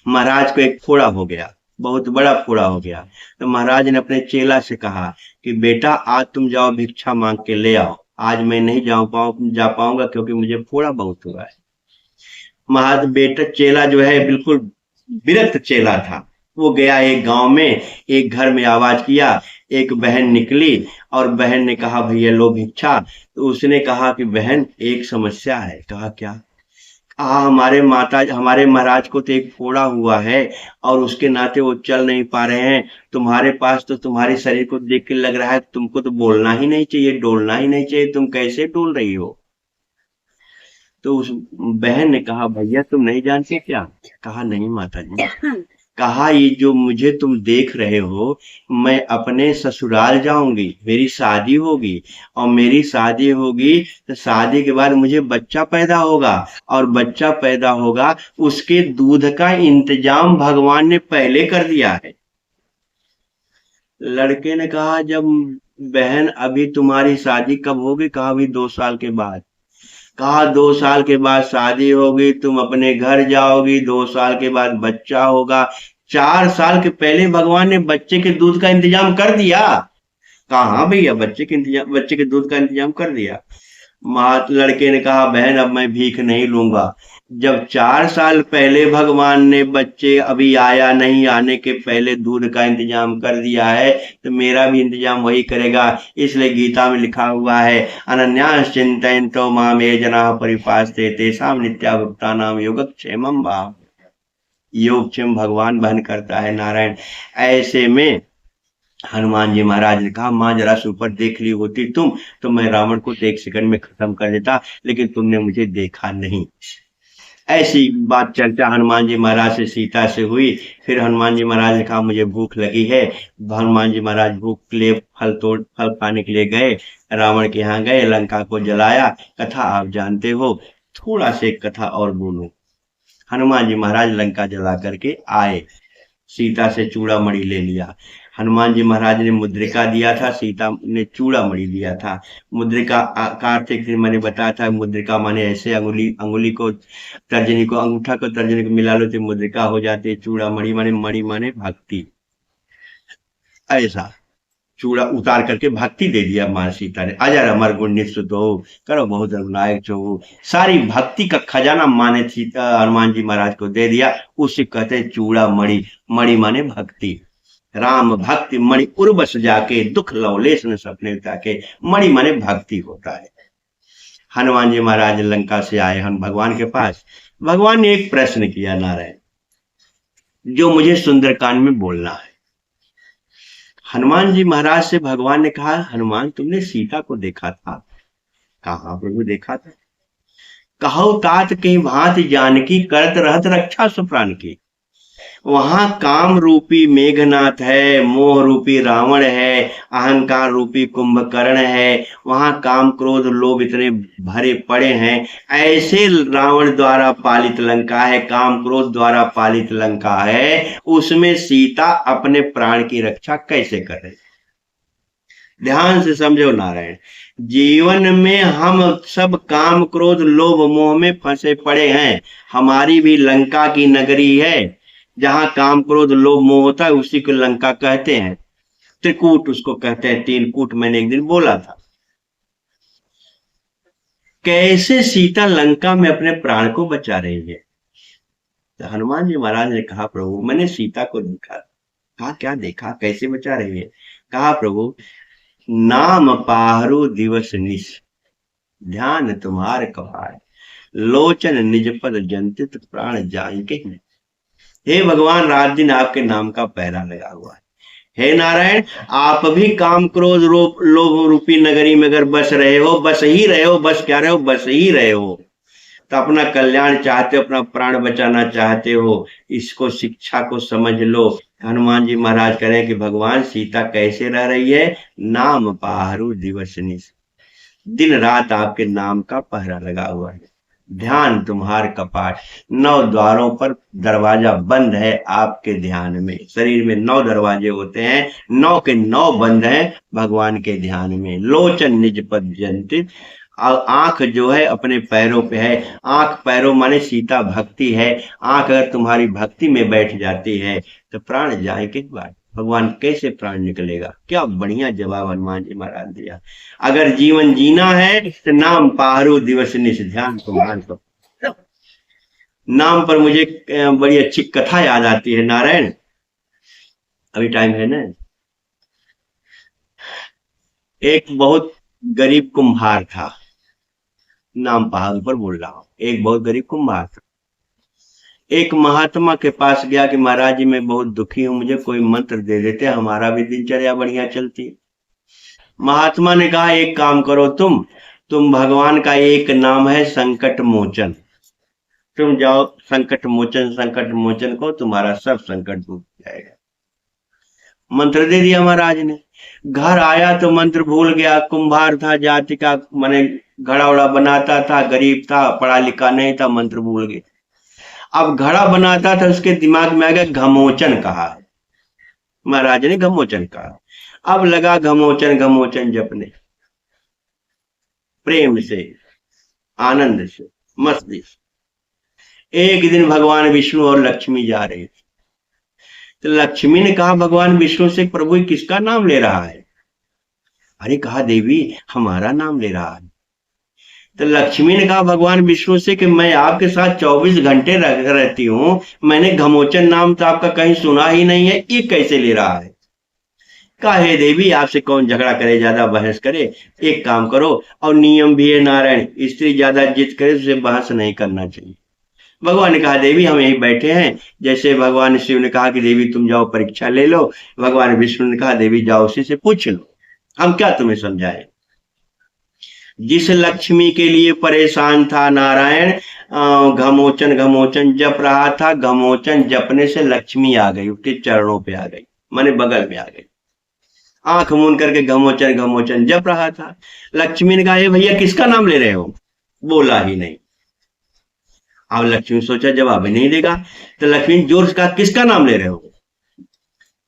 महाराज को एक फोड़ा हो गया, बहुत बड़ा फोड़ा हो गया। तो महाराज ने अपने चेला से कहा कि बेटा आज तुम जाओ भिक्षा मांग के ले आओ, आज मैं नहीं जा पाऊंगा क्योंकि मुझे फोड़ा बहुत हुआ है। महाराज बेटा चेला जो है बिल्कुल विरक्त चेला था। वो गया एक गांव में, एक घर में आवाज किया, एक बहन निकली और बहन ने कहा भैया लो भिक्षा। तो उसने कहा कि बहन एक समस्या है। कहा क्या? हमारे महाराज को तो एक फोड़ा हुआ है और उसके नाते वो चल नहीं पा रहे हैं। तुम्हारे पास तो तुम्हारे शरीर को देख के लग रहा है तुमको तो बोलना ही नहीं चाहिए, डोलना ही नहीं चाहिए, तुम कैसे डोल रही हो? तो उस बहन ने कहा भैया तुम नहीं जानते क्या? कहा नहीं माता जी। कहा ये जो मुझे तुम देख रहे हो, मैं अपने ससुराल जाऊंगी, मेरी शादी होगी और मेरी शादी होगी तो शादी के बाद मुझे बच्चा पैदा होगा और बच्चा पैदा होगा उसके दूध का इंतजाम भगवान ने पहले कर दिया है। लड़के ने कहा जब बहन अभी तुम्हारी शादी कब होगी? कहा अभी 2 साल के बाद। कहा 2 साल के बाद शादी होगी, तुम अपने घर जाओगी, 2 साल के बाद बच्चा होगा, 4 साल के पहले भगवान ने बच्चे के दूध का इंतजाम कर दिया। कहा हाँ भैया बच्चे के दूध का इंतजाम कर दिया। लड़के ने कहा बहन अब मैं भीख नहीं लूंगा। जब 4 साल पहले भगवान ने बच्चे अभी आया नहीं आने के पहले दूध का इंतजाम कर दिया है तो मेरा भी इंतजाम वही करेगा। इसलिए गीता में लिखा हुआ है अनन्यास चिंतयन्तो माम ये जनाः परिपास्ते तेषां नित्याभुक्तानां योगक्षेमं भाव। योगक्षेम भगवान वहन करता है नारायण। ऐसे में हनुमान जी महाराज ने कहा माँ जरा से ऊपर देख ली होती तुम तो मैं रावण को तो 1 सेकंड में खत्म कर देता, लेकिन तुमने मुझे देखा नहीं। ऐसी बात चर्चा हनुमान जी महाराज से सीता से हुई। फिर हनुमान जी महाराज ने कहा मुझे भूख लगी है। हनुमान जी महाराज भूख के लिए फल खाने के लिए गए, रावण के यहाँ गए, लंका को जलाया। कथा आप जानते हो, थोड़ा से कथा और बोलो। हनुमान जी महाराज लंका जला करके आए, सीता से चूड़ा मणि ले लिया। हनुमान जी महाराज ने मुद्रिका दिया था, सीता ने चूड़ा मणि दिया था। मुद्रिका कार्तिक दिन मैंने बताया था, मुद्रिका माने ऐसे अंगुली को तर्जनी को, अंगूठा को तर्जनी को मिला लो तो मुद्रिका हो जाती है। चूड़ा मणि माने भक्ति। ऐसा चूड़ा उतार करके भक्ति दे दिया माँ सीता ने। अजर अमर गुण निश्चित हो, करो बहुत रघुनायक जो, सारी भक्ति का खजाना माँ ने सीता हनुमान जी महाराज को दे दिया। उसे कहते हैं चूड़ा मणि। मणि माने भक्ति। राम भक्ति मणि उर्वश जाके दुख लवलेश न सपने ताके। मणि माने भक्ति होता है। हनुमान जी महाराज लंका से आए हम भगवान के पास। भगवान ने एक प्रश्न किया नारायण जो मुझे सुंदरकांड में बोलना है। हनुमान जी महाराज से भगवान ने कहा हनुमान तुमने सीता को देखा था? कहा प्रभु देखा था। कहो तात के भांति जानकी करत रहत रक्षा सुप्राण की। वहां काम रूपी मेघनाथ है, मोह रूपी रावण है, अहंकार रूपी कुंभकर्ण है, वहां काम क्रोध लोभ इतने भरे पड़े हैं। ऐसे रावण द्वारा पालित लंका है, काम क्रोध द्वारा पालित लंका है, उसमें सीता अपने प्राण की रक्षा कैसे कर रही? ध्यान से समझो नारायण, जीवन में हम सब काम क्रोध लोभ मोह में फंसे पड़े हैं। हमारी भी लंका की नगरी है जहां काम क्रोध लोभ मोह होता है, उसी को लंका कहते हैं। त्रिकूट उसको कहते हैं, 3 कूट मैंने एक दिन बोला था। कैसे सीता लंका में अपने प्राण को बचा रही है? तो हनुमान जी महाराज ने कहा प्रभु मैंने सीता को देखा। कहा क्या देखा, कैसे बचा रही है? कहा प्रभु नाम पाहरु दिवस निश, ध्यान तुम्हार कभार, लोचन निज पद जंतित प्राण जाएंगे। हे भगवान रात दिन आपके नाम का पहरा लगा हुआ है। हे नारायण आप भी काम क्रोध लोभ रूपी नगरी में अगर बस रहे हो, बस ही रहे हो, बस क्या रहे हो, बस ही रहे हो, तो अपना कल्याण चाहते हो, अपना प्राण बचाना चाहते हो, इसको शिक्षा को समझ लो। हनुमान जी महाराज कह रहे हैं कि भगवान सीता कैसे रह रही है, नाम पाहरू दिवस निश, दिन रात आपके नाम का पहरा लगा हुआ है, ध्यान तुम्हार कपाट, 9 द्वारों पर दरवाजा बंद है आपके ध्यान में। शरीर में 9 दरवाजे होते हैं, 9 के 9 बंद हैं भगवान के ध्यान में। लोचन निज पद जंतित, आंख जो है अपने पैरों पे है, आंख पैरों माने सीता भक्ति है, आंख अगर तुम्हारी भक्ति में बैठ जाती है तो प्राण जाए किस बात, भगवान कैसे प्राण निकलेगा। क्या बढ़िया जवाब हनुमान जी महाराज दिया। अगर जीवन जीना है तो नाम पाहरू दिवस निश, ध्यान तुम्हार को। नाम पर मुझे बड़ी अच्छी कथा याद आती है नारायण, अभी टाइम है ना। एक बहुत गरीब कुम्हार था, नाम पाहरू पर बोल रहा हूं, एक बहुत गरीब कुम्हार था। एक महात्मा के पास गया कि महाराज जी मैं बहुत दुखी हूं, मुझे कोई मंत्र दे देते, हमारा भी दिनचर्या बढ़िया चलती। महात्मा ने कहा एक काम करो, तुम भगवान का एक नाम है संकट मोचन, तुम जाओ संकट मोचन को, तुम्हारा सब संकट दूर जाएगा। मंत्र दे दिया महाराज ने। घर आया तो मंत्र भूल गया, कुम्हार था, जाति का माने घड़ा उड़ा बनाता था, गरीब था, पढ़ा लिखा नहीं था, मंत्र भूल गया। अब घड़ा बनाता था, उसके दिमाग में आ गया घमोचन कहा है, महाराज ने घमोचन कहा। अब लगा घमोचन घमोचन जपने, प्रेम से, आनंद से, मस्ती से। एक दिन भगवान विष्णु और लक्ष्मी जा रहे थे, तो लक्ष्मी ने कहा भगवान विष्णु से, प्रभु किसका नाम ले रहा है। अरे कहा देवी हमारा नाम ले रहा है। तो लक्ष्मी ने कहा भगवान विष्णु से कि मैं आपके साथ 24 घंटे रहती हूं, मैंने घमोचन नाम तो आपका कहीं सुना ही नहीं है, ये कैसे ले रहा है। कहा हे देवी आपसे कौन झगड़ा करे, ज्यादा बहस करे, एक काम करो, और नियम भी है नारायण, स्त्री ज्यादा जिद करे उसे बहस नहीं करना चाहिए। भगवान ने कहा देवी हम यहीं बैठे हैं, जैसे भगवान शिव ने कहा कि देवी तुम जाओ परीक्षा ले लो, भगवान विष्णु ने कहा देवी जाओ उसी से पूछ लो, हम क्या तुम्हें समझाएं। जिस लक्ष्मी के लिए परेशान था नारायण, घमोचन घमोचन जप रहा था, घमोचन जपने से लक्ष्मी आ गई, उसके चरणों पे आ गई, माने बगल में आ गई, आंख मूंद करके घमोचन घमोचन जप रहा था। लक्ष्मी ने कहा भैया किसका नाम ले रहे हो, बोला ही नहीं। अब लक्ष्मी सोचा जवाब नहीं देगा, तो लक्ष्मी जोर से कहा किसका नाम ले रहे हो।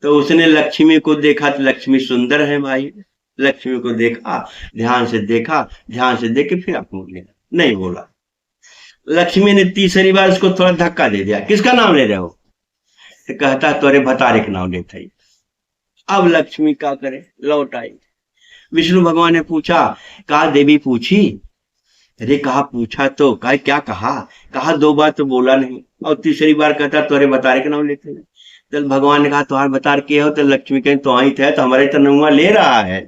तो उसने लक्ष्मी को देखा, तो लक्ष्मी सुंदर है भाई, लक्ष्मी को देखा, ध्यान से देखा, ध्यान से देख के फिर आपको नहीं बोला। लक्ष्मी ने तीसरी बार उसको थोड़ा धक्का दे दिया, किसका नाम ले रहे हो, तो कहता तोरे भतारे का नाम लेता ही। अब लक्ष्मी क्या करे, लौट आई। विष्णु भगवान ने पूछा, कहा देवी पूछी, अरे कहा पूछा तो कहा क्या कहा 2 बार तो बोला नहीं, और तीसरी बार कहता तोरे भतारे का नाम लेते हैं। तो भगवान ने कहा तुम्हारे भतार के हो, तो लक्ष्मी कहें तो आई थे, तो हमारे तो नुआ ले रहा है।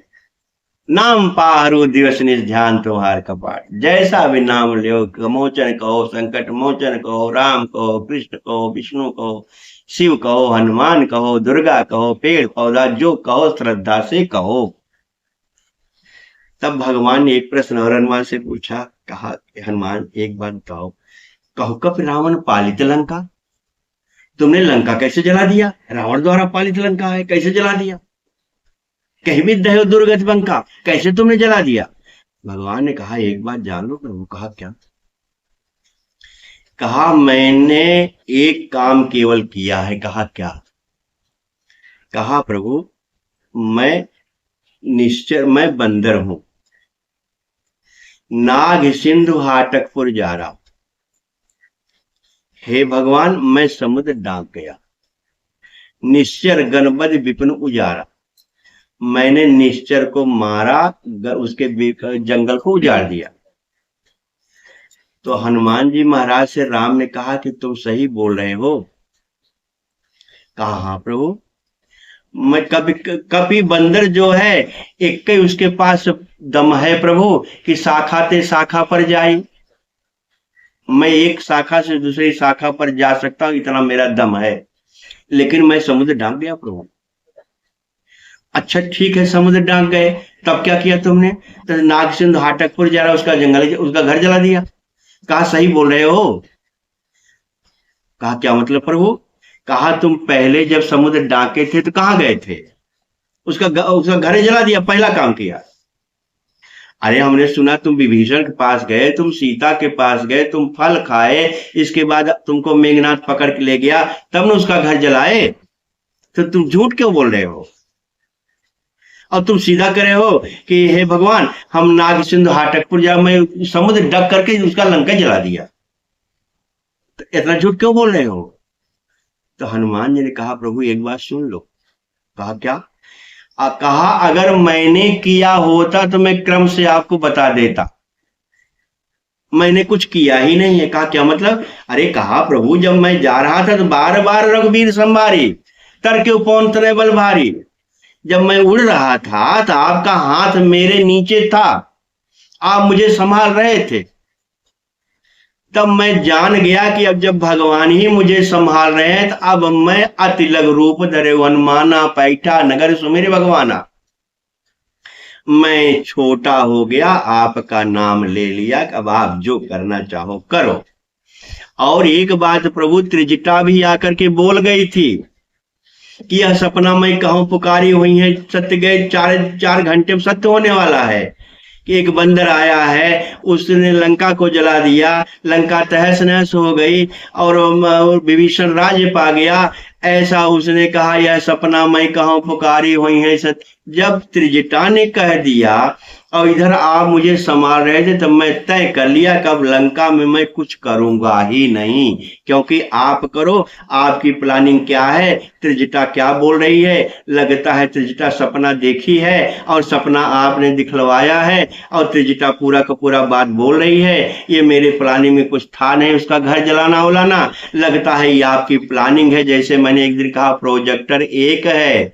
नाम पाहरू दिवस निज, ध्यान तुम्हार कपाट, जैसा भी नाम लो, घमोचन कहो, संकट मोचन कहो, राम कहो, कृष्ण कहो, विष्णु कहो, शिव कहो, हनुमान कहो, दुर्गा कहो, पेड़ पौधा जो कहो श्रद्धा से कहो। तब भगवान ने एक प्रश्न और हनुमान से पूछा, कहा हनुमान एक बात बताओ, कहो कब रावण पालित लंका, तुमने लंका कैसे जला दिया, रावण द्वारा पालित लंका है कैसे जला दिया, कहीं भी दहो दुर्गत बंका, कैसे तुमने जला दिया। भगवान ने कहा एक बात जान लो प्रभु। कहा क्या। कहा मैंने एक काम केवल किया है। कहा क्या। कहा प्रभु मैं बंदर हूं, नाग सिंधु हाटकपुर जा रहा, हे भगवान मैं समुद्र डाक गया, निश्चर गणपति विपिन उजारा, मैंने निश्चर को मारा, उसके जंगल को उजाड़ दिया। तो हनुमान जी महाराज से राम ने कहा कि तुम सही बोल रहे हो। कहा हाँ प्रभु, मैं कभी बंदर जो है एक उसके पास दम है प्रभु कि शाखा ते शाखा पर जाई, मैं एक शाखा से दूसरी शाखा पर जा सकता हूं, इतना मेरा दम है, लेकिन मैं समुद्र डांक गया प्रभु। अच्छा ठीक है, समुद्र डांक गए, तब क्या किया तुमने। तो नाग सिंधु हाटकपुर जा रहा, उसका जंगल, उसका घर जला दिया। कहा सही बोल रहे हो। कहा क्या मतलब प्रभु। कहा तुम पहले जब समुद्र डाके थे तो कहाँ गए थे? उसका घर जला दिया, पहला काम किया। अरे हमने सुना तुम विभीषण के पास गए, तुम सीता के पास गए, तुम फल खाए, इसके बाद तुमको मेघनाथ पकड़ के ले गया, तब न उसका घर जलाए। तो तुम झूठ क्यों बोल रहे हो? और तुम सीधा करे हो कि हे भगवान हम नाग सिंधु हाटकपुर जा, मैं समुद्र डक करके उसका लंका जला दिया। तो इतना झूठ क्यों बोल रहे हो? तो हनुमान जी ने कहा प्रभु एक बात सुन लो। कहा क्या? कहा अगर मैंने किया होता तो मैं क्रम से आपको बता देता, मैंने कुछ किया ही नहीं है। कहा क्या मतलब? अरे कहा प्रभु जब मैं जा रहा था तो बार बार रघुवीर संभारी, तर के उपौन तनय बल भारी। जब मैं उड़ रहा था तो आपका हाथ मेरे नीचे था, आप मुझे संभाल रहे थे। तब मैं जान गया कि अब जब भगवान ही मुझे संभाल रहे हैं तो अब मैं अति लघु रूप धरे वनमाना, पैठा नगर सुमेरे भगवाना। मैं छोटा हो गया, आपका नाम ले लिया, अब आप जो करना चाहो करो। और एक बात प्रभु त्रिजटा भी आकर के बोल गई थी कि यह सपना मैं कहूं पुकारी हुई है, सत्य गए 4 घंटे में सत्य होने वाला है कि एक बंदर आया है, उसने लंका को जला दिया, लंका तहस नहस हो गई और विभीषण राज्य पा गया। ऐसा उसने कहा यह सपना मैं कहूं पुकारी हुई है सत्य। जब त्रिजटा ने कह दिया और इधर आप मुझे संभाल रहे थे, तब मैं तय कर लिया कि अब लंका में मैं कुछ करूंगा ही नहीं, क्योंकि आप करो। आपकी प्लानिंग क्या है, त्रिजटा क्या बोल रही है? लगता है त्रिजटा सपना देखी है और सपना आपने दिखलवाया है और त्रिजटा पूरा का पूरा बात बोल रही है। ये मेरे प्लानिंग में कुछ था नहीं, उसका घर जलाना उलाना। लगता है ये आपकी प्लानिंग है। जैसे मैंने एक दिन कहा प्रोजेक्टर एक है,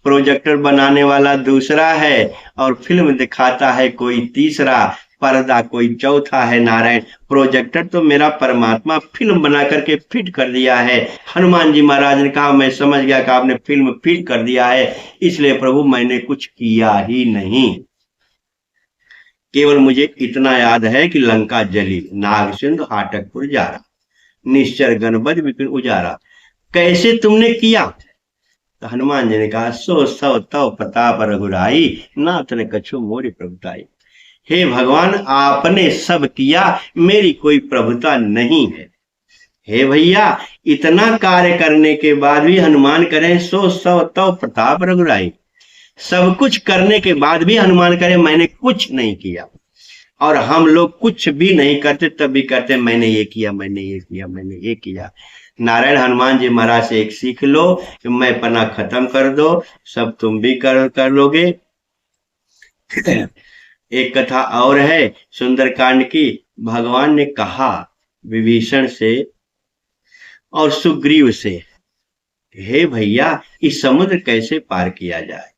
प्रोजेक्टर बनाने वाला दूसरा है और फिल्म दिखाता है कोई तीसरा, पर्दा कोई चौथा है। नारायण, प्रोजेक्टर तो मेरा परमात्मा फिल्म बना करके फिट कर दिया है। हनुमान जी महाराज ने कहा मैं समझ गया कि आपने फिल्म फिट कर दिया है, इसलिए प्रभु मैंने कुछ किया ही नहीं। केवल मुझे इतना याद है कि लंका जली, नाग सिंधु हाटकपुर जारा, निश्चर गणपति विपिन उजारा। कैसे तुमने किया? तो हनुमान जी ने कहा सो सौ तव प्रताप रघुराई, नाथ ने कछु मोरी प्रभुताई। हे भगवान आपने सब किया, मेरी कोई प्रभुता नहीं है। हे भैया, इतना कार्य करने के बाद भी हनुमान करें सो सौ तव प्रताप रघुराई। सब कुछ करने के बाद भी हनुमान करें मैंने कुछ नहीं किया। और हम लोग कुछ भी नहीं करते तब भी कहते मैंने ये किया, मैंने ये किया, मैंने ये किया। नारायण, हनुमान जी महाराज से एक सीख लो कि मैं पना खत्म कर दो, सब तुम भी कर लोगे। एक कथा और है सुंदरकांड की। भगवान ने कहा विभीषण से और सुग्रीव से, हे भैया इस समुद्र कैसे पार किया जाए?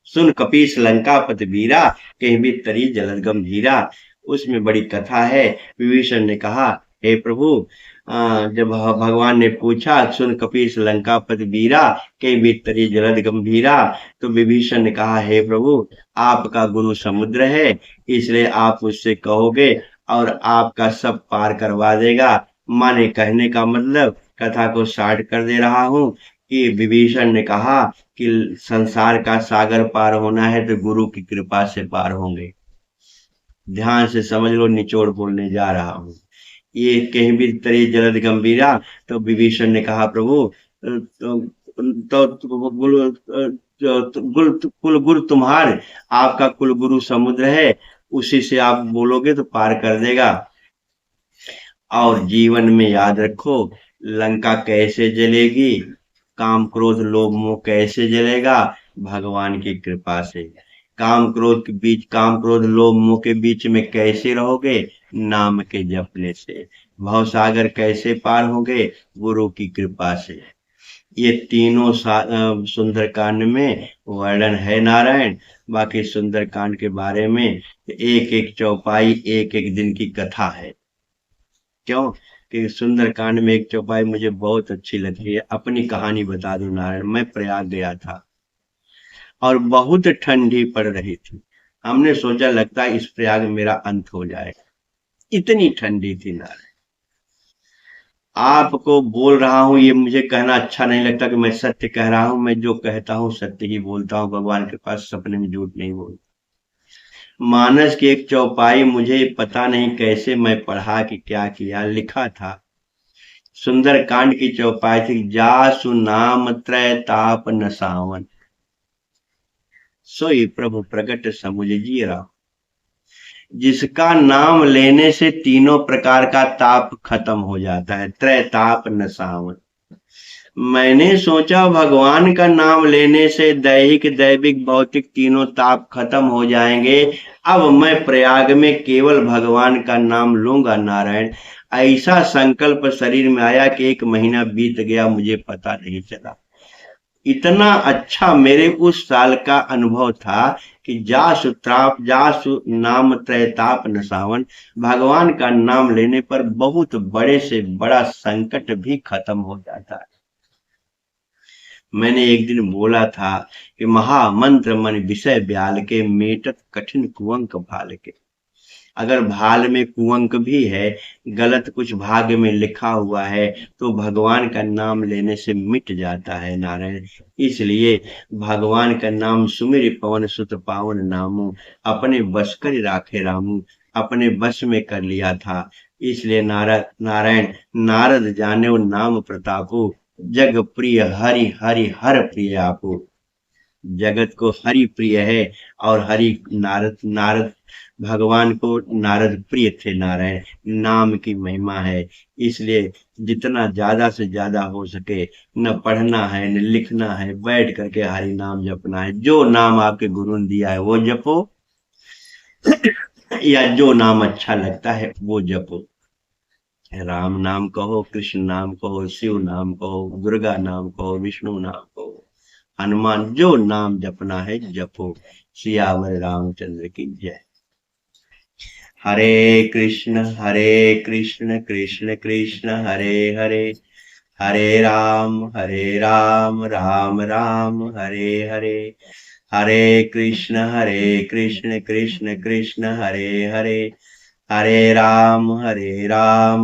सुन कपीस लंकापति वीरा, कहीं भी तरी जलद गंभीरा। उसमें बड़ी कथा है। विभीषण ने कहा हे प्रभु, जब भगवान ने पूछा सुन कपीस लंकापति वीरा, कहीं भी तरी जलद गंभीरा, तो विभीषण ने कहा हे प्रभु आपका गुरु समुद्र है, इसलिए आप उससे कहोगे और आपका सब पार करवा देगा। माने कहने का मतलब, कथा को शार्ट कर दे रहा हूं कि विभीषण ने कहा कि संसार का सागर पार होना है तो गुरु की कृपा से पार होंगे। ध्यान से समझ लो, निचोड़ बोलने जा रहा हूं। ये कहीं भी तरी जलद गंभीरा, तो विभीषण ने कहा प्रभु तो कुल गुरु तुम्हारे, आपका कुल गुरु समुद्र है, उसी से आप बोलोगे तो पार कर देगा। और जीवन में याद रखो लंका कैसे जलेगी, काम क्रोध लोभ मोह कैसे जलेगा? भगवान की कृपा से। काम क्रोध लोभ मोह के बीच में कैसे रहोगे? नाम के जपने से। भवसागर कैसे पार होगे? गुरु की कृपा से। ये तीनों सुंदरकांड में वर्णन है नारायण। बाकी सुंदरकांड के बारे में एक एक चौपाई एक एक दिन की कथा है। क्यों कि सुंदरकांड में एक चौपाई मुझे बहुत अच्छी लगी है। अपनी कहानी बता दूं नारायण, मैं प्रयाग गया था और बहुत ठंडी पड़ रही थी। हमने सोचा लगता है इस प्रयाग में मेरा अंत हो जाएगा, इतनी ठंडी थी नारायण। आपको बोल रहा हूं, ये मुझे कहना अच्छा नहीं लगता कि मैं सत्य कह रहा हूं। मैं जो कहता हूं सत्य ही बोलता हूं। भगवान के पास सपने में झूठ नहीं बोलता। मानस की एक चौपाई, मुझे पता नहीं कैसे मैं पढ़ा कि क्या किया, लिखा था। सुंदर कांड की चौपाई थी, जासु नाम त्रय ताप न सावन, सोई प्रभु प्रगट समुझ जीरा। जिसका नाम लेने से तीनों प्रकार का ताप खत्म हो जाता है, त्रय ताप न सावन। मैंने सोचा भगवान का नाम लेने से दैहिक दैविक भौतिक तीनों ताप खत्म हो जाएंगे। अब मैं प्रयाग में केवल भगवान का नाम लूंगा नारायण। ऐसा संकल्प शरीर में आया कि 1 महीना बीत गया, मुझे पता नहीं चला। इतना अच्छा मेरे उस साल का अनुभव था कि जासु नाम त्रैताप न सावन। भगवान का नाम लेने पर बहुत बड़े से बड़ा संकट भी खत्म हो जाता है। मैंने एक दिन बोला था कि महामंत्र मन विषय ब्याल के, मेटत कठिन कुअंक भाल के। अगर भाल में कुअंक भी है, गलत कुछ भाग्य में लिखा हुआ है, तो भगवान का नाम लेने से मिट जाता है नारायण। इसलिए भगवान का नाम सुमिर पवन सुत पावन नामू, अपने बस कर राखे रामू। अपने बस में कर लिया था। इसलिए नारायण नारद जाने नाम प्रतापो, जग प्रिय हरि हरि हर प्रिय आपो। जगत को हरि प्रिय है, और हरि नारद नारद भगवान को नारद प्रिय थे। नारायण नाम की महिमा है। इसलिए जितना ज्यादा से ज्यादा हो सके, न पढ़ना है न लिखना है, बैठ करके हरि नाम जपना है। जो नाम आपके गुरु ने दिया है वो जपो, या जो नाम अच्छा लगता है वो जपो। राम नाम कहो, कृष्ण नाम कहो, शिव नाम कहो, दुर्गा नाम कहो, विष्णु नाम कहो, हनुमान, जो नाम जपना है जपो। सियावर रामचंद्र की जय। हरे कृष्ण कृष्ण कृष्ण हरे हरे, हरे राम राम राम हरे हरे। हरे कृष्ण कृष्ण कृष्ण हरे हरे, हरे राम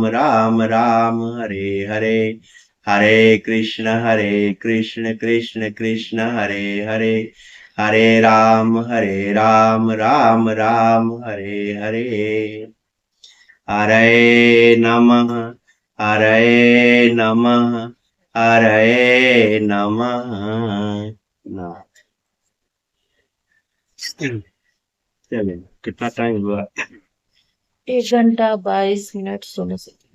राम राम हरे हरे। हरे कृष्ण कृष्ण कृष्ण हरे हरे, हरे राम राम राम हरे हरे। हरे नमः, हरे नमः, हरे नमः। चलिए, कितना टाइम हुआ? 1 घंटा 22 मिनट 16 सेकंड।